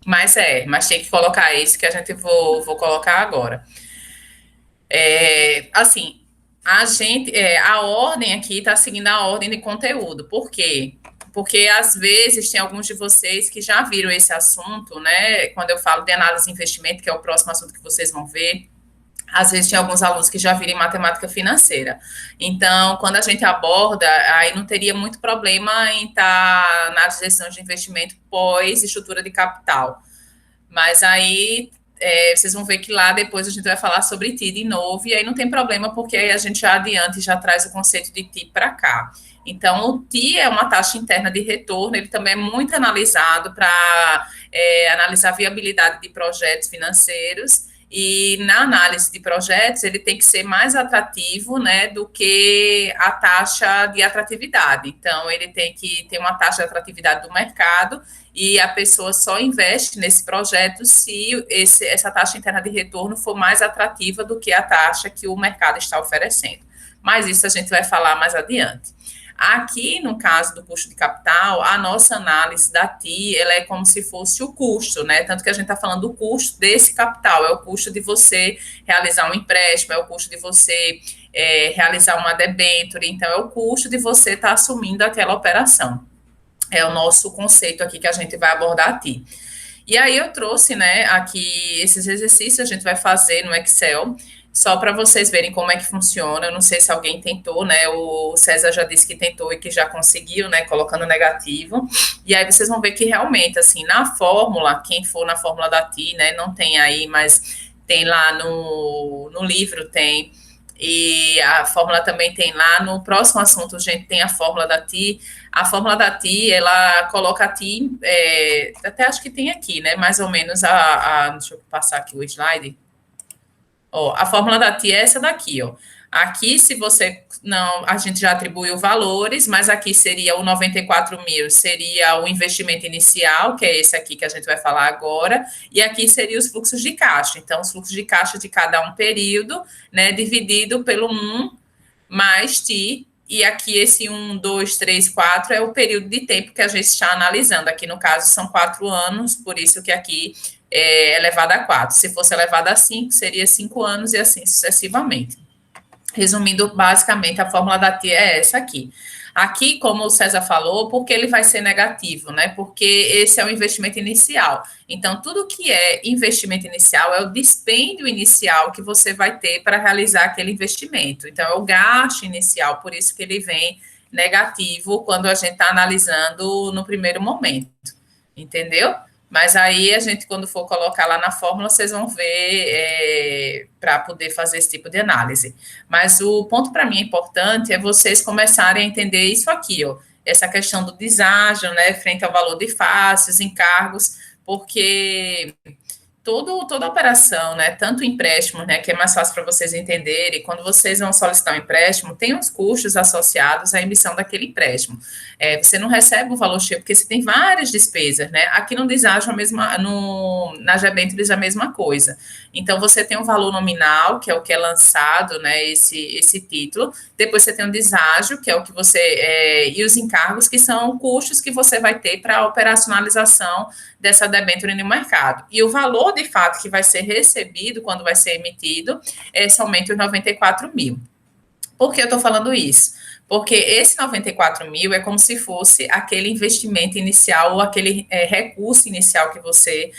Mas tem que colocar esse que a gente vou colocar agora. Assim, a ordem aqui está seguindo a ordem de conteúdo. Por quê? Porque às vezes tem alguns de vocês que já viram esse assunto, né? Quando eu falo de análise de investimento, que é o próximo assunto que vocês vão ver, às vezes tem alguns alunos que já viram em matemática financeira. Então, quando a gente aborda, aí não teria muito problema em estar na gestão de investimento pós estrutura de capital. Mas aí vocês vão ver que lá depois a gente vai falar sobre TI de novo, e aí não tem problema, porque aí a gente já adianta e já traz o conceito de TI para cá. Então, o TI é uma taxa interna de retorno, ele também é muito analisado para analisar a viabilidade de projetos financeiros, e na análise de projetos ele tem que ser mais atrativo, né, do que a taxa de atratividade. Então, ele tem que ter uma taxa de atratividade do mercado, e a pessoa só investe nesse projeto se essa taxa interna de retorno for mais atrativa do que a taxa que o mercado está oferecendo. Mas isso a gente vai falar mais adiante. Aqui, no caso do custo de capital, a nossa análise da TI, ela é como se fosse o custo, né? Tanto que a gente está falando do custo desse capital, é o custo de você realizar um empréstimo, é o custo de você realizar uma debênture, então é o custo de você estar assumindo aquela operação. É o nosso conceito aqui que a gente vai abordar aqui. E aí eu trouxe, né, aqui esses exercícios a gente vai fazer no Excel, só para vocês verem como é que funciona. Eu não sei se alguém tentou, né? O César já disse que tentou e que já conseguiu, né? Colocando negativo. E aí vocês vão ver que realmente, assim, na fórmula, quem for na fórmula da TI, né? Não tem aí, mas tem lá no livro, tem. E a fórmula também tem lá. No próximo assunto, a gente tem a fórmula da TI. A fórmula da TI, ela coloca a TI, até acho que tem aqui, né? Mais ou menos deixa eu passar aqui o slide. Ó, a fórmula da TI é essa daqui, ó. Aqui, se você não, a gente já atribuiu valores, mas aqui seria o 94 mil, seria o investimento inicial, que é esse aqui que a gente vai falar agora, e aqui seria os fluxos de caixa. Então, os fluxos de caixa de cada um período, né, dividido pelo 1 mais TI, e aqui esse 1, 2, 3, 4 é o período de tempo que a gente está analisando. Aqui, no caso, são 4 anos, por isso que aqui é elevado a 4. Se fosse elevado a 5, seria 5 anos e assim sucessivamente. Resumindo, basicamente, a fórmula da TI é essa aqui. Aqui, como o César falou, porque ele vai ser negativo, né? Porque esse é o investimento inicial. Então, tudo que é investimento inicial é o dispêndio inicial que você vai ter para realizar aquele investimento. Então, é o gasto inicial, por isso que ele vem negativo quando a gente está analisando no primeiro momento. Entendeu? Mas aí a gente, quando for colocar lá na fórmula, vocês vão ver para poder fazer esse tipo de análise. Mas o ponto para mim importante é vocês começarem a entender isso aqui, ó, essa questão do deságio, né, frente ao valor de face, os encargos, porque toda operação, né, tanto empréstimo, né, que é mais fácil para vocês entenderem, quando vocês vão solicitar um empréstimo, tem os custos associados à emissão daquele empréstimo. Você não recebe o valor cheio, porque você tem várias despesas, né? Aqui no deságio, na Gebentures, a mesma coisa. Então, você tem um valor nominal, que é o que é lançado, né, esse título. Depois você tem o deságio, que é o que você... e os encargos, que são custos que você vai ter para a operacionalização dessa debênture no mercado. E o valor, de fato, que vai ser recebido quando vai ser emitido é somente os 94 mil. Por que eu estou falando isso? Porque esse 94 mil é como se fosse aquele investimento inicial ou aquele recurso inicial que você,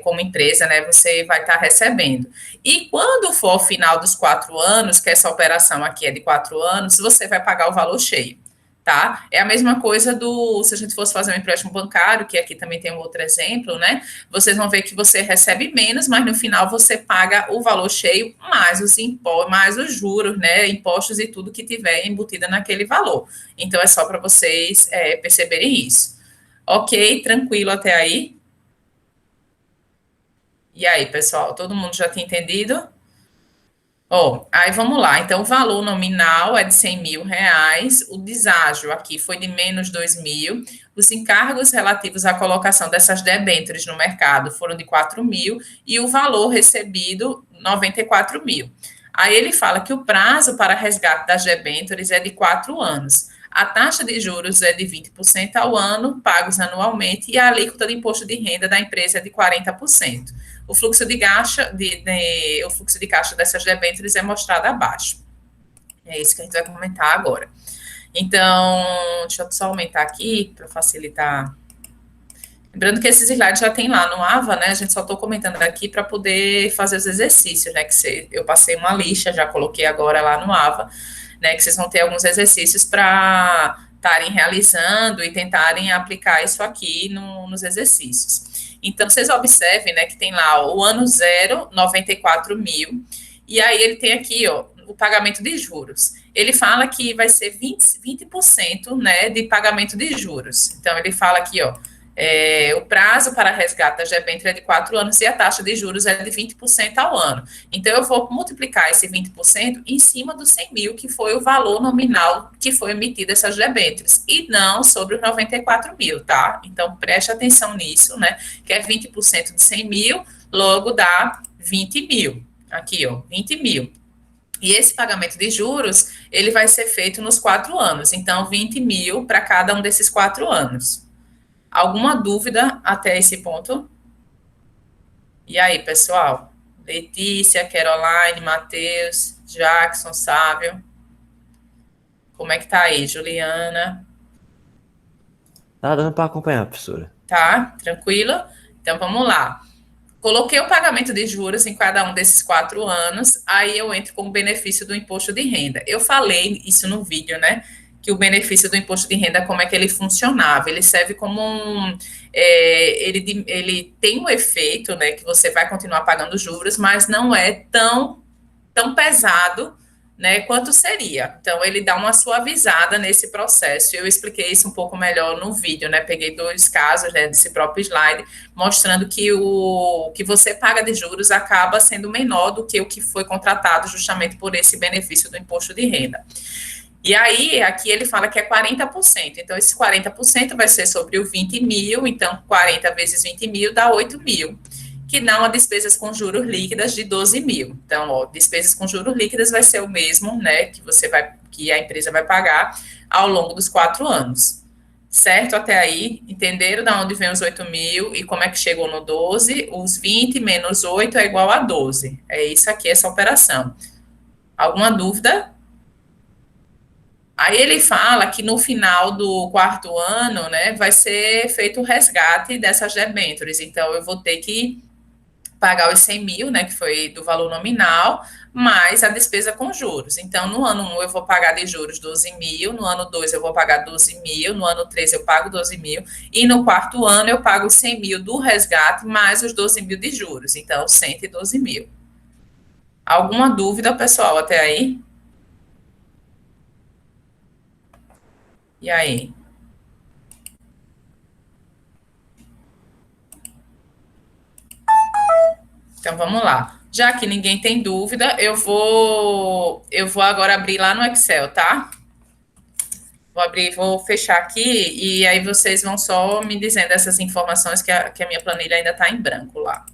como empresa, né, você vai estar recebendo. E quando for ao final dos 4 anos, que essa operação aqui é de 4 anos, você vai pagar o valor cheio. Tá? É a mesma coisa se a gente fosse fazer um empréstimo bancário, que aqui também tem um outro exemplo, né? Vocês vão ver que você recebe menos, mas no final você paga o valor cheio, mais os impostos, mais os juros, né? Impostos e tudo que tiver embutido naquele valor. Então é só para vocês perceberem isso. Ok, tranquilo até aí? E aí, pessoal, todo mundo já tinha entendido? Aí vamos lá. Então, o valor nominal é de 100 mil reais. O deságio aqui foi de menos 2 mil. Os encargos relativos à colocação dessas debêntures no mercado foram de 4 mil. E o valor recebido, 94 mil. Aí ele fala que o prazo para resgate das debêntures é de 4 anos. A taxa de juros é de 20% ao ano, pagos anualmente, e a alíquota de imposto de renda da empresa é de 40%. O fluxo de caixa, o fluxo de caixa dessas debêntures é mostrado abaixo. É isso que a gente vai comentar agora. Então, deixa eu só aumentar aqui para facilitar. Lembrando que esses slides já tem lá no AVA, né? A gente só estou comentando aqui para poder fazer os exercícios, né? Eu passei uma lista, já coloquei agora lá no AVA, né? Que vocês vão ter alguns exercícios para estarem realizando e tentarem aplicar isso aqui nos exercícios. Então, vocês observem, né? Que tem lá o ano zero, 94 mil, e aí ele tem aqui, ó, o pagamento de juros. Ele fala que vai ser 20%, né, de pagamento de juros. Então, ele fala aqui, ó, o prazo para resgate da debênture é de 4 anos e a taxa de juros é de 20% ao ano. Então, eu vou multiplicar esse 20% em cima dos 100 mil, que foi o valor nominal que foi emitido essas debêntures, e não sobre os 94 mil, tá? Então, preste atenção nisso, né? Que é 20% de 100 mil, logo dá 20 mil. Aqui, ó, 20 mil. E esse pagamento de juros, ele vai ser feito nos 4 anos. Então, 20 mil para cada um desses 4 anos. Alguma dúvida até esse ponto? E aí, pessoal? Letícia, Caroline, Matheus, Jackson, Sávio. Como é que tá aí, Juliana? Tá dando para acompanhar, professora. Tá? Tranquilo? Então, vamos lá. Coloquei o pagamento de juros em cada um desses 4 anos, aí eu entro com o benefício do imposto de renda. Eu falei isso no vídeo, né? Que o benefício do imposto de renda, como é que ele funcionava? Ele serve como ele tem um efeito, né? Que você vai continuar pagando juros, mas não é tão pesado, né, quanto seria. Então, ele dá uma suavizada nesse processo. Eu expliquei isso um pouco melhor no vídeo, né? Peguei 2 casos, né, desse próprio slide, mostrando que o que você paga de juros acaba sendo menor do que o que foi contratado justamente por esse benefício do imposto de renda. E aí, aqui ele fala que é 40%. Então, esse 40% vai ser sobre o 20 mil, então 40 vezes 20 mil dá 8 mil, que dá uma despesas com juros líquidas de 12 mil. Então, ó, despesas com juros líquidas vai ser o mesmo, né, que a empresa vai pagar ao longo dos 4 anos. Certo até aí? Entenderam de onde vem os 8 mil e como é que chegou no 12? Os 20 menos 8 é igual a 12. É isso aqui, essa operação. Alguma dúvida? Aí ele fala que no final do 4º ano, né, vai ser feito o resgate dessas debêntures. Então, eu vou ter que pagar os 100 mil, né, que foi do valor nominal, mais a despesa com juros. Então, no ano 1 eu vou pagar de juros 12 mil, no ano 2 eu vou pagar 12 mil, no ano 3 eu pago 12 mil, e no 4º ano eu pago os 100 mil do resgate, mais os 12 mil de juros. Então, 112 mil. Alguma dúvida, pessoal, até aí? E aí? Então vamos lá. Já que ninguém tem dúvida, eu vou agora abrir lá no Excel, tá? Vou abrir, vou fechar aqui e aí vocês vão só me dizendo essas informações que a minha planilha ainda está em branco lá.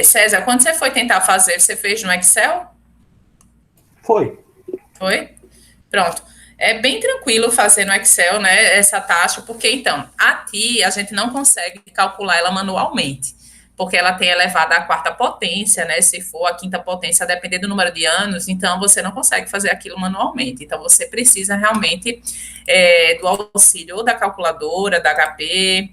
César, quando você foi tentar fazer, você fez no Excel? Foi. Foi? Pronto. É bem tranquilo fazer no Excel, né, essa taxa, porque então, a gente não consegue calcular ela manualmente, porque ela tem elevada à 4ª potência, né, se for a 5ª potência, a depender do número de anos, então você não consegue fazer aquilo manualmente, então você precisa realmente do auxílio ou da calculadora, da HP,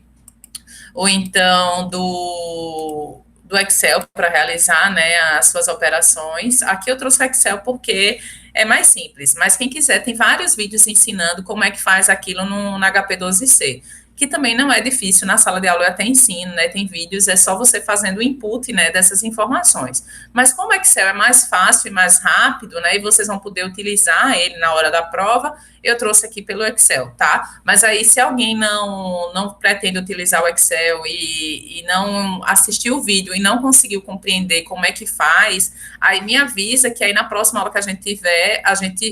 ou então do Excel para realizar, né, as suas operações. Aqui eu trouxe o Excel porque é mais simples, mas quem quiser, tem vários vídeos ensinando como é que faz aquilo no HP12C, que também não é difícil, na sala de aula eu até ensino, né, tem vídeos, é só você fazendo o input, né, dessas informações. Mas como o Excel é mais fácil e mais rápido, né, e vocês vão poder utilizar ele na hora da prova, eu trouxe aqui pelo Excel, tá? Mas aí, se alguém não pretende utilizar o Excel e não assistiu o vídeo e não conseguiu compreender como é que faz, aí me avisa que aí na próxima aula que a gente tiver,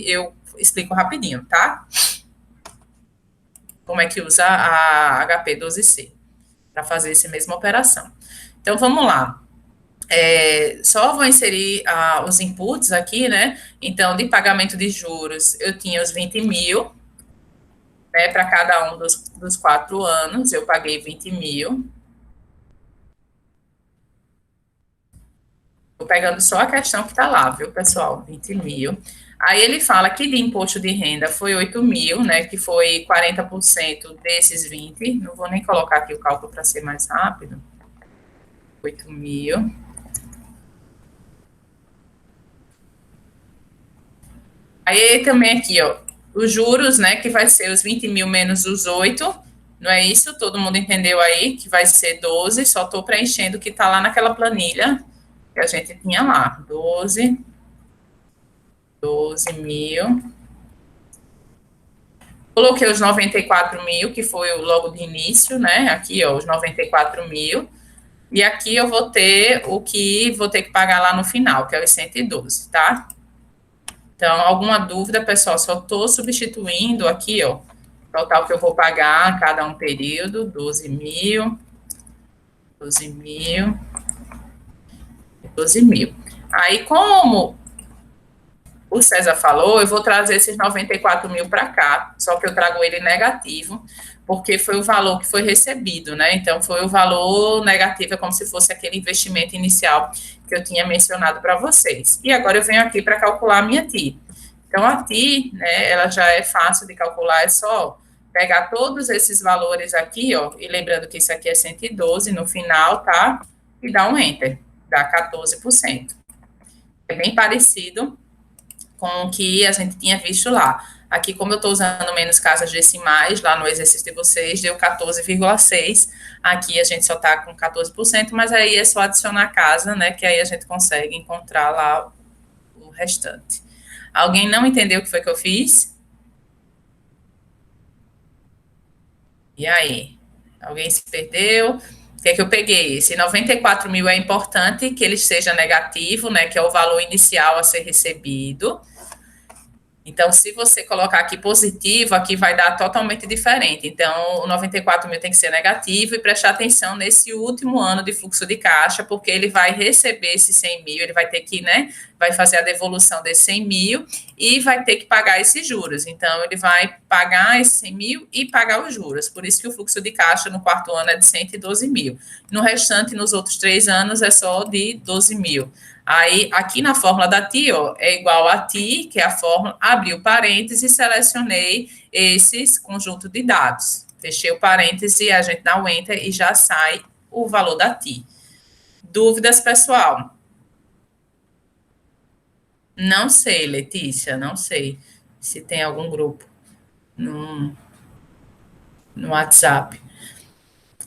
eu explico rapidinho, tá? Como é que usa a HP12C para fazer essa mesma operação. Então, vamos lá. Só vou inserir os inputs aqui, né? Então, de pagamento de juros, eu tinha os 20 mil, né? Para cada um dos 4 anos, eu paguei 20 mil. Estou pegando só a questão que está lá, viu, pessoal? 20 mil. Aí ele fala que de imposto de renda foi 8 mil, né? Que foi 40% desses 20. Não vou nem colocar aqui o cálculo para ser mais rápido. 8 mil. Aí também aqui, ó, os juros, né, que vai ser os 20 mil menos os 8, não é isso? Todo mundo entendeu aí que vai ser 12, só estou preenchendo o que está lá naquela planilha que a gente tinha lá, 12 mil. Coloquei os 94 mil, que foi logo de início, né, aqui, ó, os 94 mil. E aqui eu vou ter o que vou ter que pagar lá no final, que é os 112, tá? Então, alguma dúvida, pessoal? Só estou substituindo aqui, ó, total que eu vou pagar cada um período, 12 mil, 12 mil, 12 mil. Aí, como o César falou, eu vou trazer esses 94 mil para cá, só que eu trago ele negativo, porque foi o valor que foi recebido, né? Então, foi o valor negativo, é como se fosse aquele investimento inicial que eu tinha mencionado para vocês. E agora eu venho aqui para calcular a minha TI. Então, a TI, né, ela já é fácil de calcular, é só pegar todos esses valores aqui, ó, e lembrando que isso aqui é 112 no final, tá? E dar um Enter, dá 14%. É bem parecido com o que a gente tinha visto lá. Aqui, como eu estou usando menos casas decimais, lá no exercício de vocês, deu 14,6. Aqui a gente só está com 14%, mas aí é só adicionar casa, né? Que aí a gente consegue encontrar lá o restante. Alguém não entendeu o que foi que eu fiz? E aí? Alguém se perdeu? O que é que eu peguei? Esse 94 mil é importante que ele seja negativo, né? Que é o valor inicial a ser recebido. Então, se você colocar aqui positivo, aqui vai dar totalmente diferente. Então, o 94 mil tem que ser negativo e prestar atenção nesse último ano de fluxo de caixa, porque ele vai receber esses 100 mil, ele vai ter que, né, vai fazer a devolução desses 100 mil e vai ter que pagar esses juros. Então, ele vai pagar esses 100 mil e pagar os juros. Por isso que o fluxo de caixa no quarto ano é de 112 mil. No restante, nos outros 3 anos, é só de 12 mil. Aí, aqui na fórmula da TI, ó, é igual a TI, que é a fórmula, abri o parêntese e selecionei esses conjunto de dados. Fechei o parêntese, a gente dá o Enter e já sai o valor da TI. Dúvidas, pessoal? Não sei, Letícia, não sei se tem algum grupo no, no WhatsApp.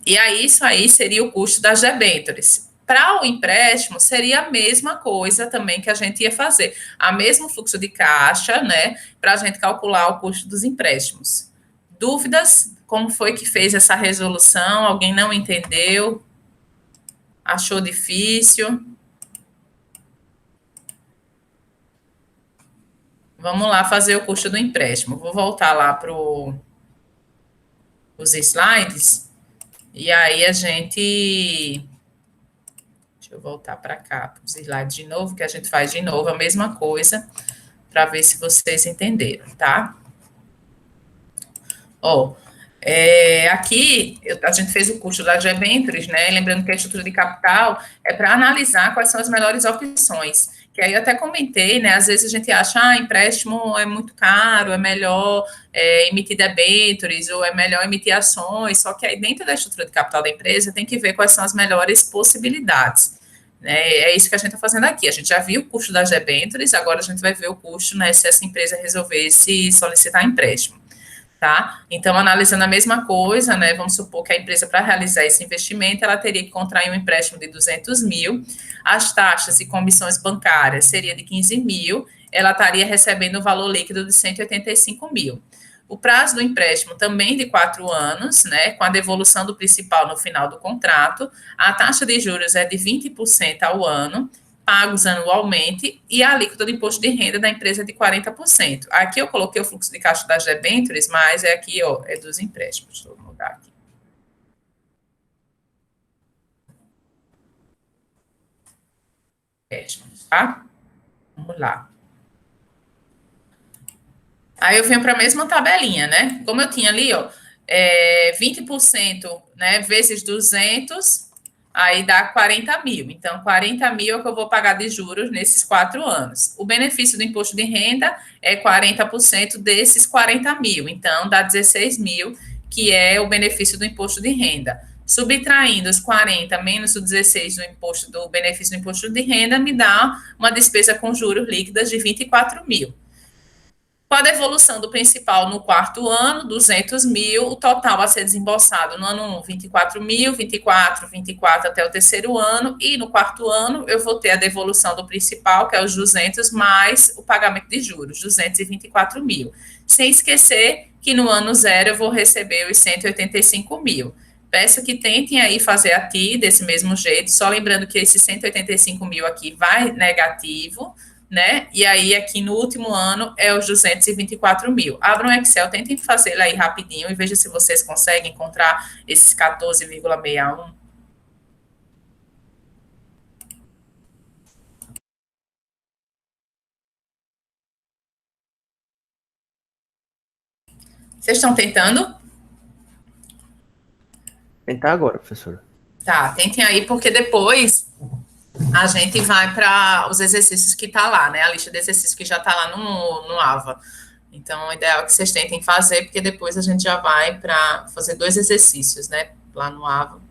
E aí, isso aí seria o custo das debêntures. Para o empréstimo, seria a mesma coisa também que a gente ia fazer. A mesmo fluxo de caixa, né? Para a gente calcular o custo dos empréstimos. Dúvidas? Como foi que fez essa resolução? Alguém não entendeu? Achou difícil? Vamos lá fazer o custo do empréstimo. Vou voltar lá para os slides. E aí a gente. Deixa eu voltar para cá, para os slides de novo, que a gente faz de novo a mesma coisa, para ver se vocês entenderam, tá? Ó, aqui a gente fez o custo das debêntures, né? Lembrando que a estrutura de capital é para analisar quais são as melhores opções. Que aí eu até comentei, né? Às vezes a gente acha, empréstimo é muito caro, é melhor emitir debêntures ou é melhor emitir ações. Só que aí dentro da estrutura de capital da empresa tem que ver quais são as melhores possibilidades. Né? É isso que a gente está fazendo aqui. A gente já viu o custo das debêntures, agora a gente vai ver o custo, né, se essa empresa resolvesse solicitar empréstimo. Tá? Então, analisando a mesma coisa, né, vamos supor que a empresa, para realizar esse investimento, ela teria que contrair um empréstimo de 200 mil, as taxas e comissões bancárias seria de 15 mil, ela estaria recebendo o valor líquido de 185 mil. O prazo do empréstimo também de 4 anos, né, com a devolução do principal no final do contrato, a taxa de juros é de 20% ao ano, pagos anualmente, e a alíquota do imposto de renda da empresa é de 40%. Aqui eu coloquei o fluxo de caixa das debêntures, mas é aqui, ó, é dos empréstimos. Deixa eu mudar aqui. tá? Vamos lá. Aí eu venho para a mesma tabelinha, né? Como eu tinha ali, ó, 20%, né, vezes 200, aí dá 40 mil. Então, 40 mil é o que eu vou pagar de juros nesses 4 anos. O benefício do imposto de renda é 40% desses 40 mil. Então, dá 16 mil, que é o benefício do imposto de renda. Subtraindo os 40 menos o 16 do imposto do benefício do imposto de renda, me dá uma despesa com juros líquidas de 24 mil. Com a devolução do principal no quarto ano, 200 mil, o total a ser desembolsado no ano 1, 24 mil, 24, 24 até o terceiro ano, e no quarto ano eu vou ter a devolução do principal, que é os 200, mais o pagamento de juros, 224 mil. Sem esquecer que no ano zero eu vou receber os 185 mil. Peço que tentem aí fazer a TI desse mesmo jeito, só lembrando que esse 185 mil aqui vai negativo, né? E aí, aqui no último ano, é os 224 mil. Abram um Excel, tentem fazer aí rapidinho e veja se vocês conseguem encontrar esses 14,61. Vocês estão tentando? Tentar agora, professora. Tá, tentem aí, porque depois a gente vai para os exercícios que tá lá, né? A lista de exercícios que já tá lá no AVA. Então, o ideal é que vocês tentem fazer, porque depois a gente já vai para fazer 2 exercícios, né? Lá no AVA.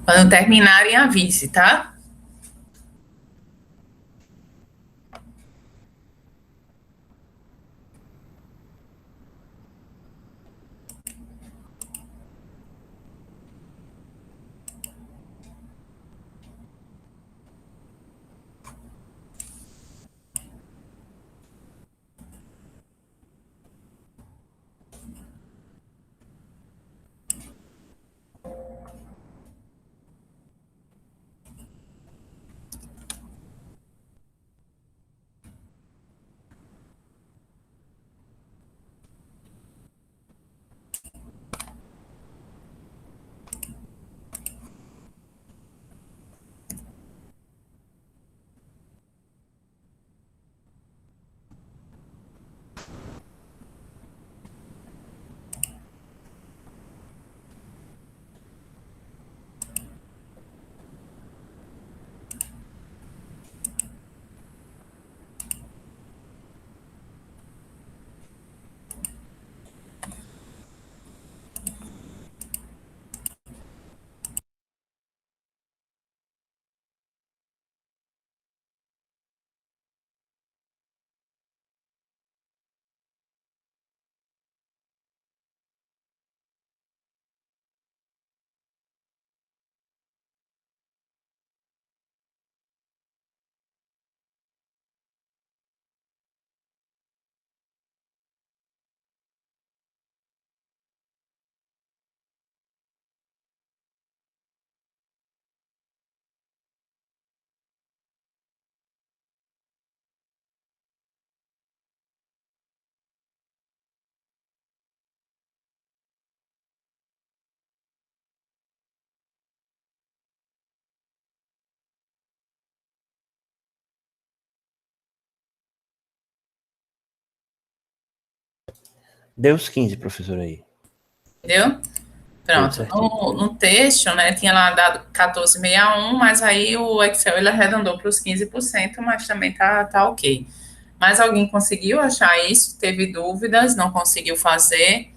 Quando terminarem, avise, tá? Deu os 15, professor, aí. Entendeu? Deu Pronto. certinho. No texto, né, tinha lá dado 14,61, mas aí o Excel ele arredondou para os 15%, mas também tá ok. Mas alguém conseguiu achar isso? Teve dúvidas? Não conseguiu fazer?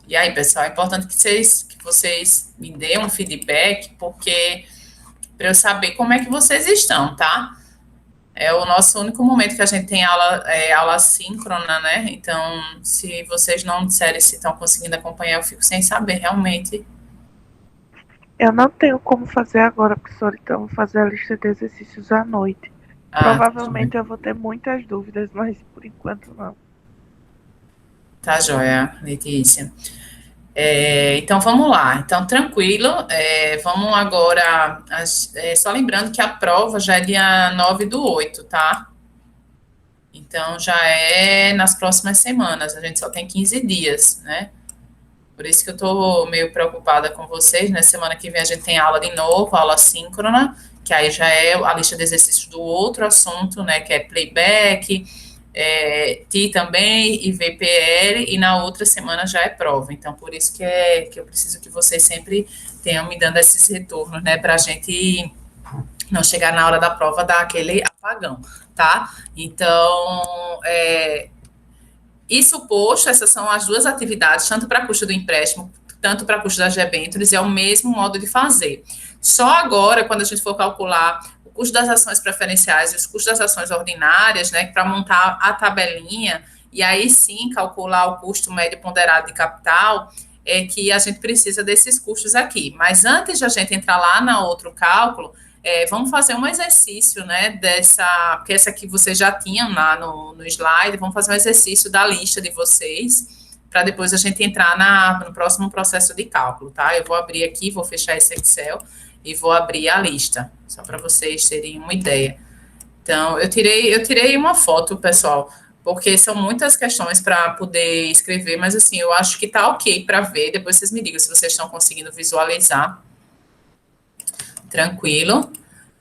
E aí, pessoal, é importante que vocês me deem um feedback, porque para eu saber como é que vocês estão, tá? É o nosso único momento que a gente tem aula, aula síncrona, né? Então, se vocês não disserem se estão conseguindo acompanhar, eu fico sem saber realmente. Eu não tenho como fazer agora, professor, então vou fazer a lista de exercícios à noite. Ah, Provavelmente eu vou ter muitas dúvidas, mas por enquanto não. tá joia, Letícia. Então, vamos lá. Então, tranquilo. Vamos agora. Só lembrando que a prova já é dia 9/8, tá? Então, já é nas próximas semanas. A gente só tem 15 dias, né? Por isso que eu tô meio preocupada com vocês, né? Semana que vem a gente tem aula de novo, aula síncrona, que aí já é a lista de exercícios do outro assunto, né? Que é playback, TI também e VPL, e na outra semana já é prova. Então, por isso que eu preciso que vocês sempre tenham me dando esses retornos, né? Para a gente não chegar na hora da prova dar aquele apagão, tá? Então, isso posto, essas são as duas atividades, tanto para custo do empréstimo, tanto para custo das debêntures, é o mesmo modo de fazer. Só agora, quando a gente for calcular o custo das ações preferenciais e os custos das ações ordinárias, né, para montar a tabelinha, e aí sim calcular o custo médio ponderado de capital, é que a gente precisa desses custos aqui. Mas antes de a gente entrar lá na outro cálculo, vamos fazer um exercício, né, porque essa aqui vocês já tinham lá no slide, vamos fazer um exercício da lista de vocês, para depois a gente entrar no próximo processo de cálculo, tá? Eu vou abrir aqui, vou fechar esse Excel e vou abrir a lista, só para vocês terem uma ideia. Então, eu tirei uma foto, pessoal, porque são muitas questões para poder escrever, mas assim, eu acho que tá ok para ver, depois vocês me digam se vocês estão conseguindo visualizar. Tranquilo.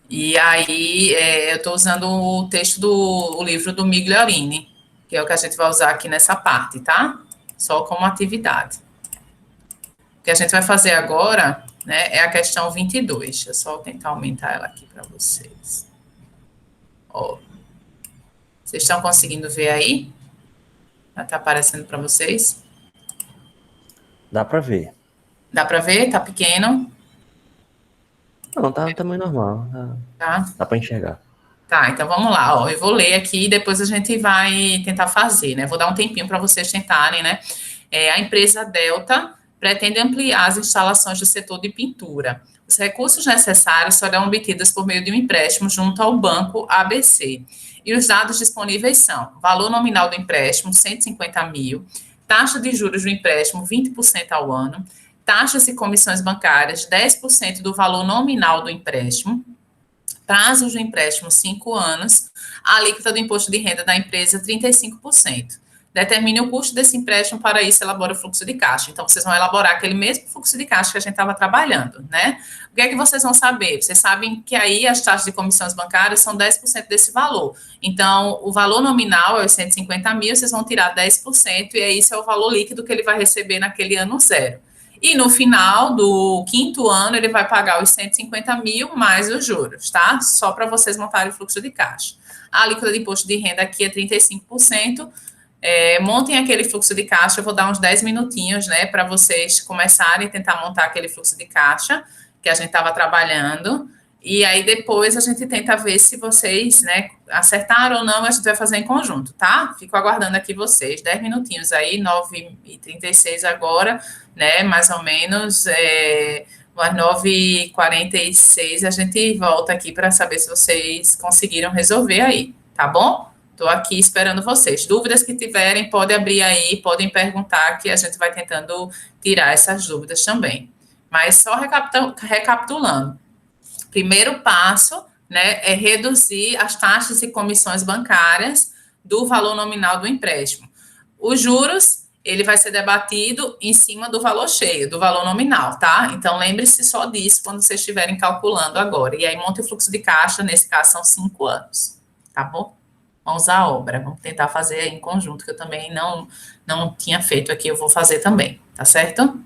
E aí, eu estou usando o texto do livro do Migliorini, que é o que a gente vai usar aqui nessa parte, tá? Só como atividade. O que a gente vai fazer agora, né, é a questão 22. Deixa eu só tentar aumentar ela aqui para vocês. Ó, vocês estão conseguindo ver aí? Já está aparecendo para vocês? Dá pra ver. Dá para ver? Tá pequeno? Não, tá no tamanho normal. Tá? Dá pra enxergar. Tá, então vamos lá, ó. Eu vou ler aqui e depois a gente vai tentar fazer, né? Vou dar um tempinho para vocês tentarem, né? A empresa Delta pretende ampliar as instalações do setor de pintura. Os recursos necessários serão obtidos por meio de um empréstimo junto ao banco ABC. E os dados disponíveis são: valor nominal do empréstimo, 150 mil, taxa de juros do empréstimo, 20% ao ano, taxas e comissões bancárias, 10% do valor nominal do empréstimo, prazos do empréstimo 5 anos, a alíquota do imposto de renda da empresa 35%. Determine o custo desse empréstimo, para isso elabora o fluxo de caixa. Então, vocês vão elaborar aquele mesmo fluxo de caixa que a gente estava trabalhando, né? O que é que vocês vão saber? Vocês sabem que aí as taxas de comissões bancárias são 10% desse valor. Então, o valor nominal é os 150 mil, vocês vão tirar 10%, e aí esse é o valor líquido que ele vai receber naquele ano zero. E no final do quinto ano, ele vai pagar os 150 mil mais os juros, tá? Só para vocês montarem o fluxo de caixa. A alíquota de imposto de renda aqui é 35%. Montem aquele fluxo de caixa, eu vou dar uns 10 minutinhos, né, para vocês começarem a tentar montar aquele fluxo de caixa que a gente estava trabalhando. E aí depois a gente tenta ver se vocês, né, acertaram ou não, a gente vai fazer em conjunto, tá? Fico aguardando aqui vocês. 10 minutinhos aí, 9h36 agora, né, mais ou menos, às 9h46 a gente volta aqui para saber se vocês conseguiram resolver aí, tá bom? Estou aqui esperando vocês. Dúvidas que tiverem, podem abrir aí, podem perguntar, que a gente vai tentando tirar essas dúvidas também. Mas só recapitulando. Primeiro passo, né, é reduzir as taxas e comissões bancárias do valor nominal do empréstimo. Os juros, ele vai ser debatido em cima do valor cheio, do valor nominal, tá? Então, lembre-se só disso quando vocês estiverem calculando agora. E aí, monte o fluxo de caixa, nesse caso, são 5 anos. tá bom? Mãos à obra. Vamos tentar fazer em conjunto, que eu também não tinha feito aqui, eu vou fazer também, tá certo?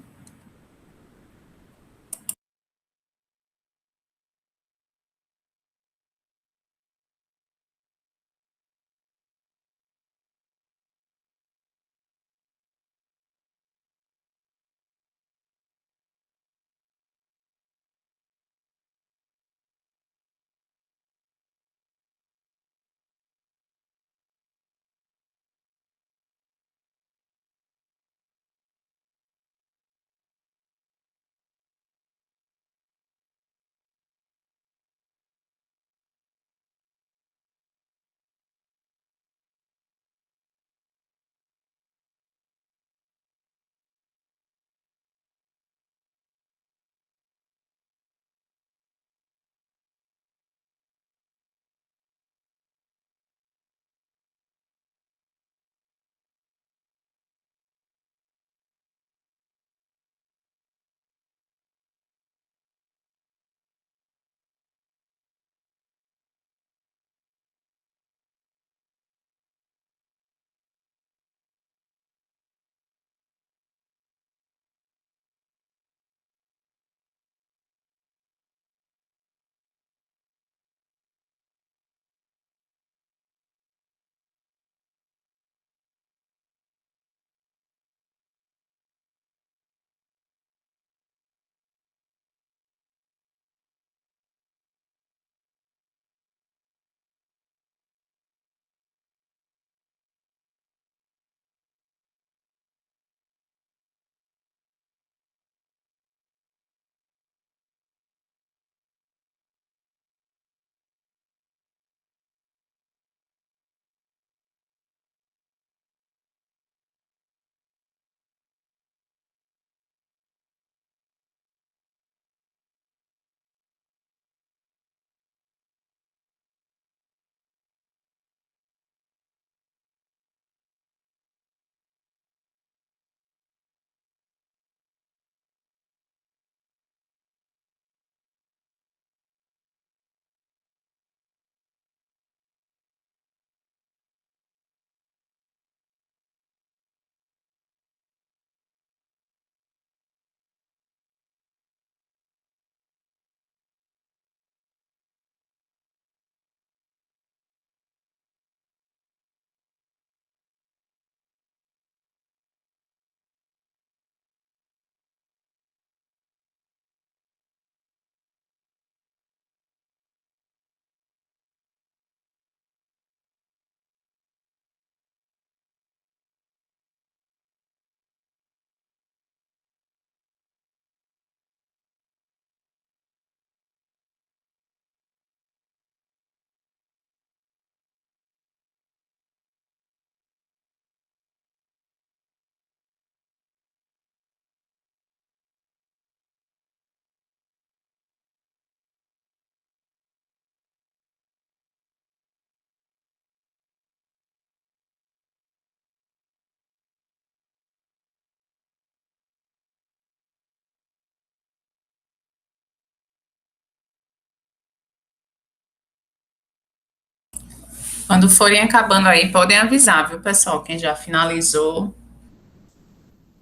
Quando forem acabando aí, podem avisar, viu, pessoal? Quem já finalizou,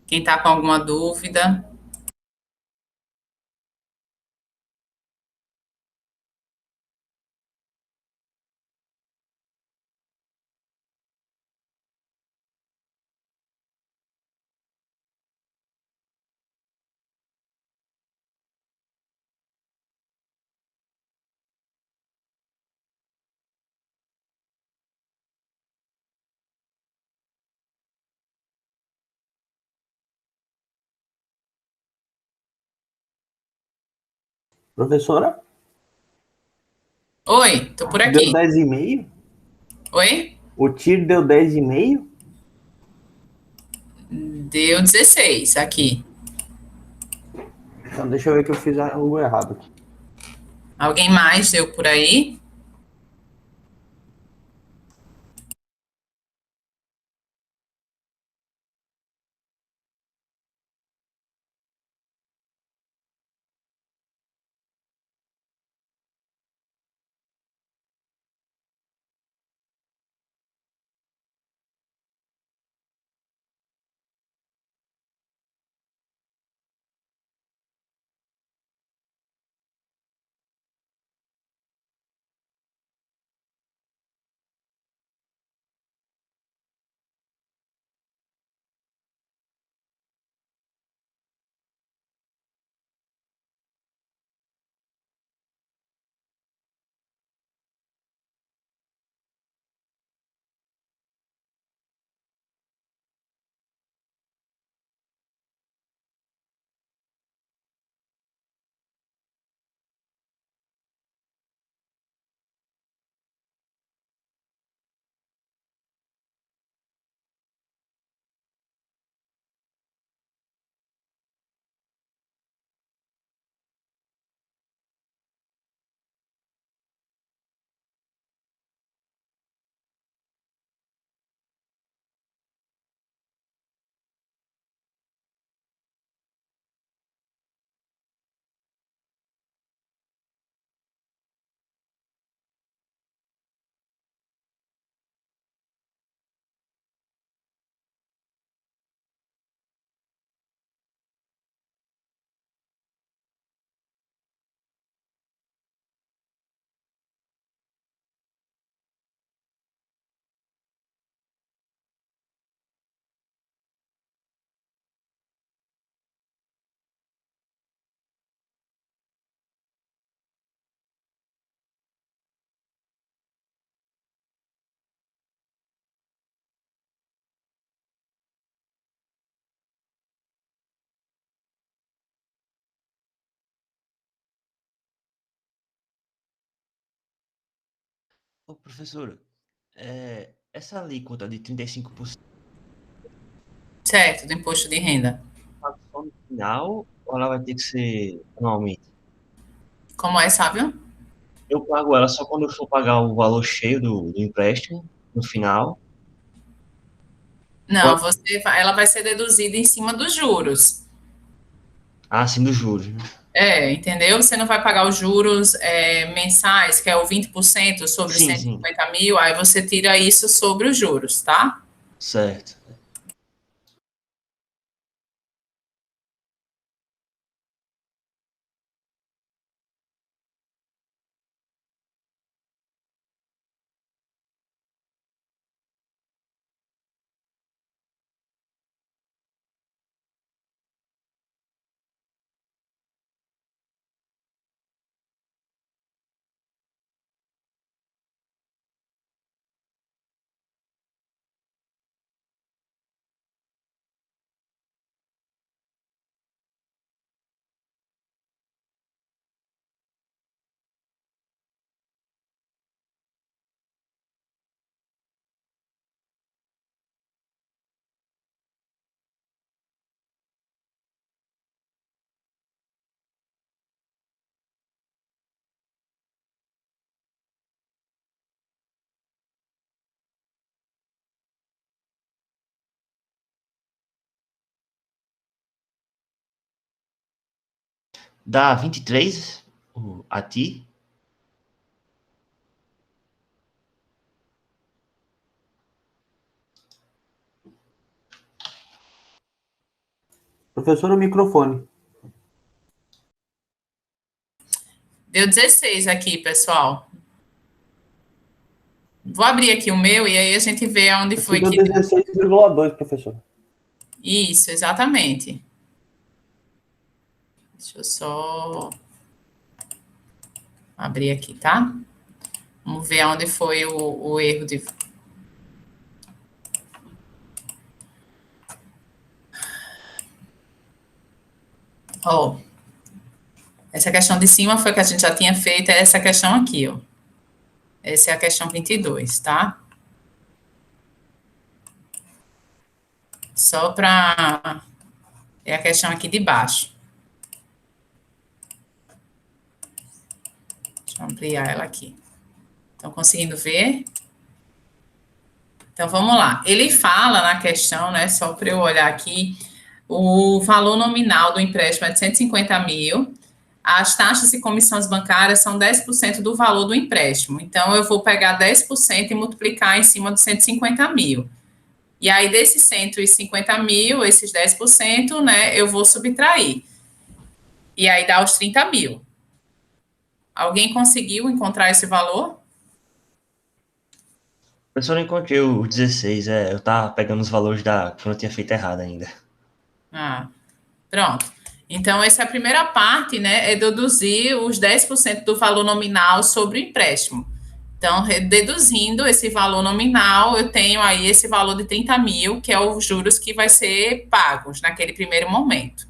quem tá com alguma dúvida. Professora, Oi, tô por deu aqui. 10,5? Oi? O tiro deu 10,5? Deu 16 aqui. Então deixa eu ver que eu fiz algo errado aqui. Alguém mais deu por aí? Ô, professora, essa alíquota de 35% Certo, do imposto de renda. paga só no final ou ela vai ter que ser anualmente? Como é, sabe? Eu pago ela só quando eu for pagar o valor cheio do empréstimo no final. Ou Não, ela vai ser deduzida em cima dos juros. sim, dos juros, né? Entendeu? Você não vai pagar os juros mensais, que é o 20% sobre os Sim, cento e sim, cinquenta mil, aí você tira isso sobre os juros, tá? certo. Dá 23 a ti? Professor, o microfone. Deu 16 aqui, pessoal. Vou abrir aqui o meu e aí a gente vê onde Aqui foi deu que deu. 16,2, professor. Isso, exatamente. Deixa eu só abrir aqui, tá? Vamos ver onde foi o erro de. Ó, essa questão de cima foi que a gente já tinha feito, é essa questão aqui, ó. Essa é a questão 22, tá? Só para. É a questão aqui de baixo. Deixa eu ampliar ela aqui. Estão conseguindo ver? Então, vamos lá. Ele fala na questão, né, só para eu olhar aqui, o valor nominal do empréstimo é de 150 mil, as taxas e comissões bancárias são 10% do valor do empréstimo. Então, eu vou pegar 10% e multiplicar em cima dos 150 mil. E aí, desses 150 mil, esses 10%, né, eu vou subtrair. E aí dá os 30 mil. Alguém conseguiu encontrar esse valor? Professor, eu não encontrei o 16, eu tava pegando os valores quando eu tinha feito errado ainda. Ah, pronto. Então, essa é a primeira parte, né? É deduzir os 10% do valor nominal sobre o empréstimo. Então, deduzindo esse valor nominal, eu tenho aí esse valor de 30 mil, que é os juros que vai ser pagos naquele primeiro momento.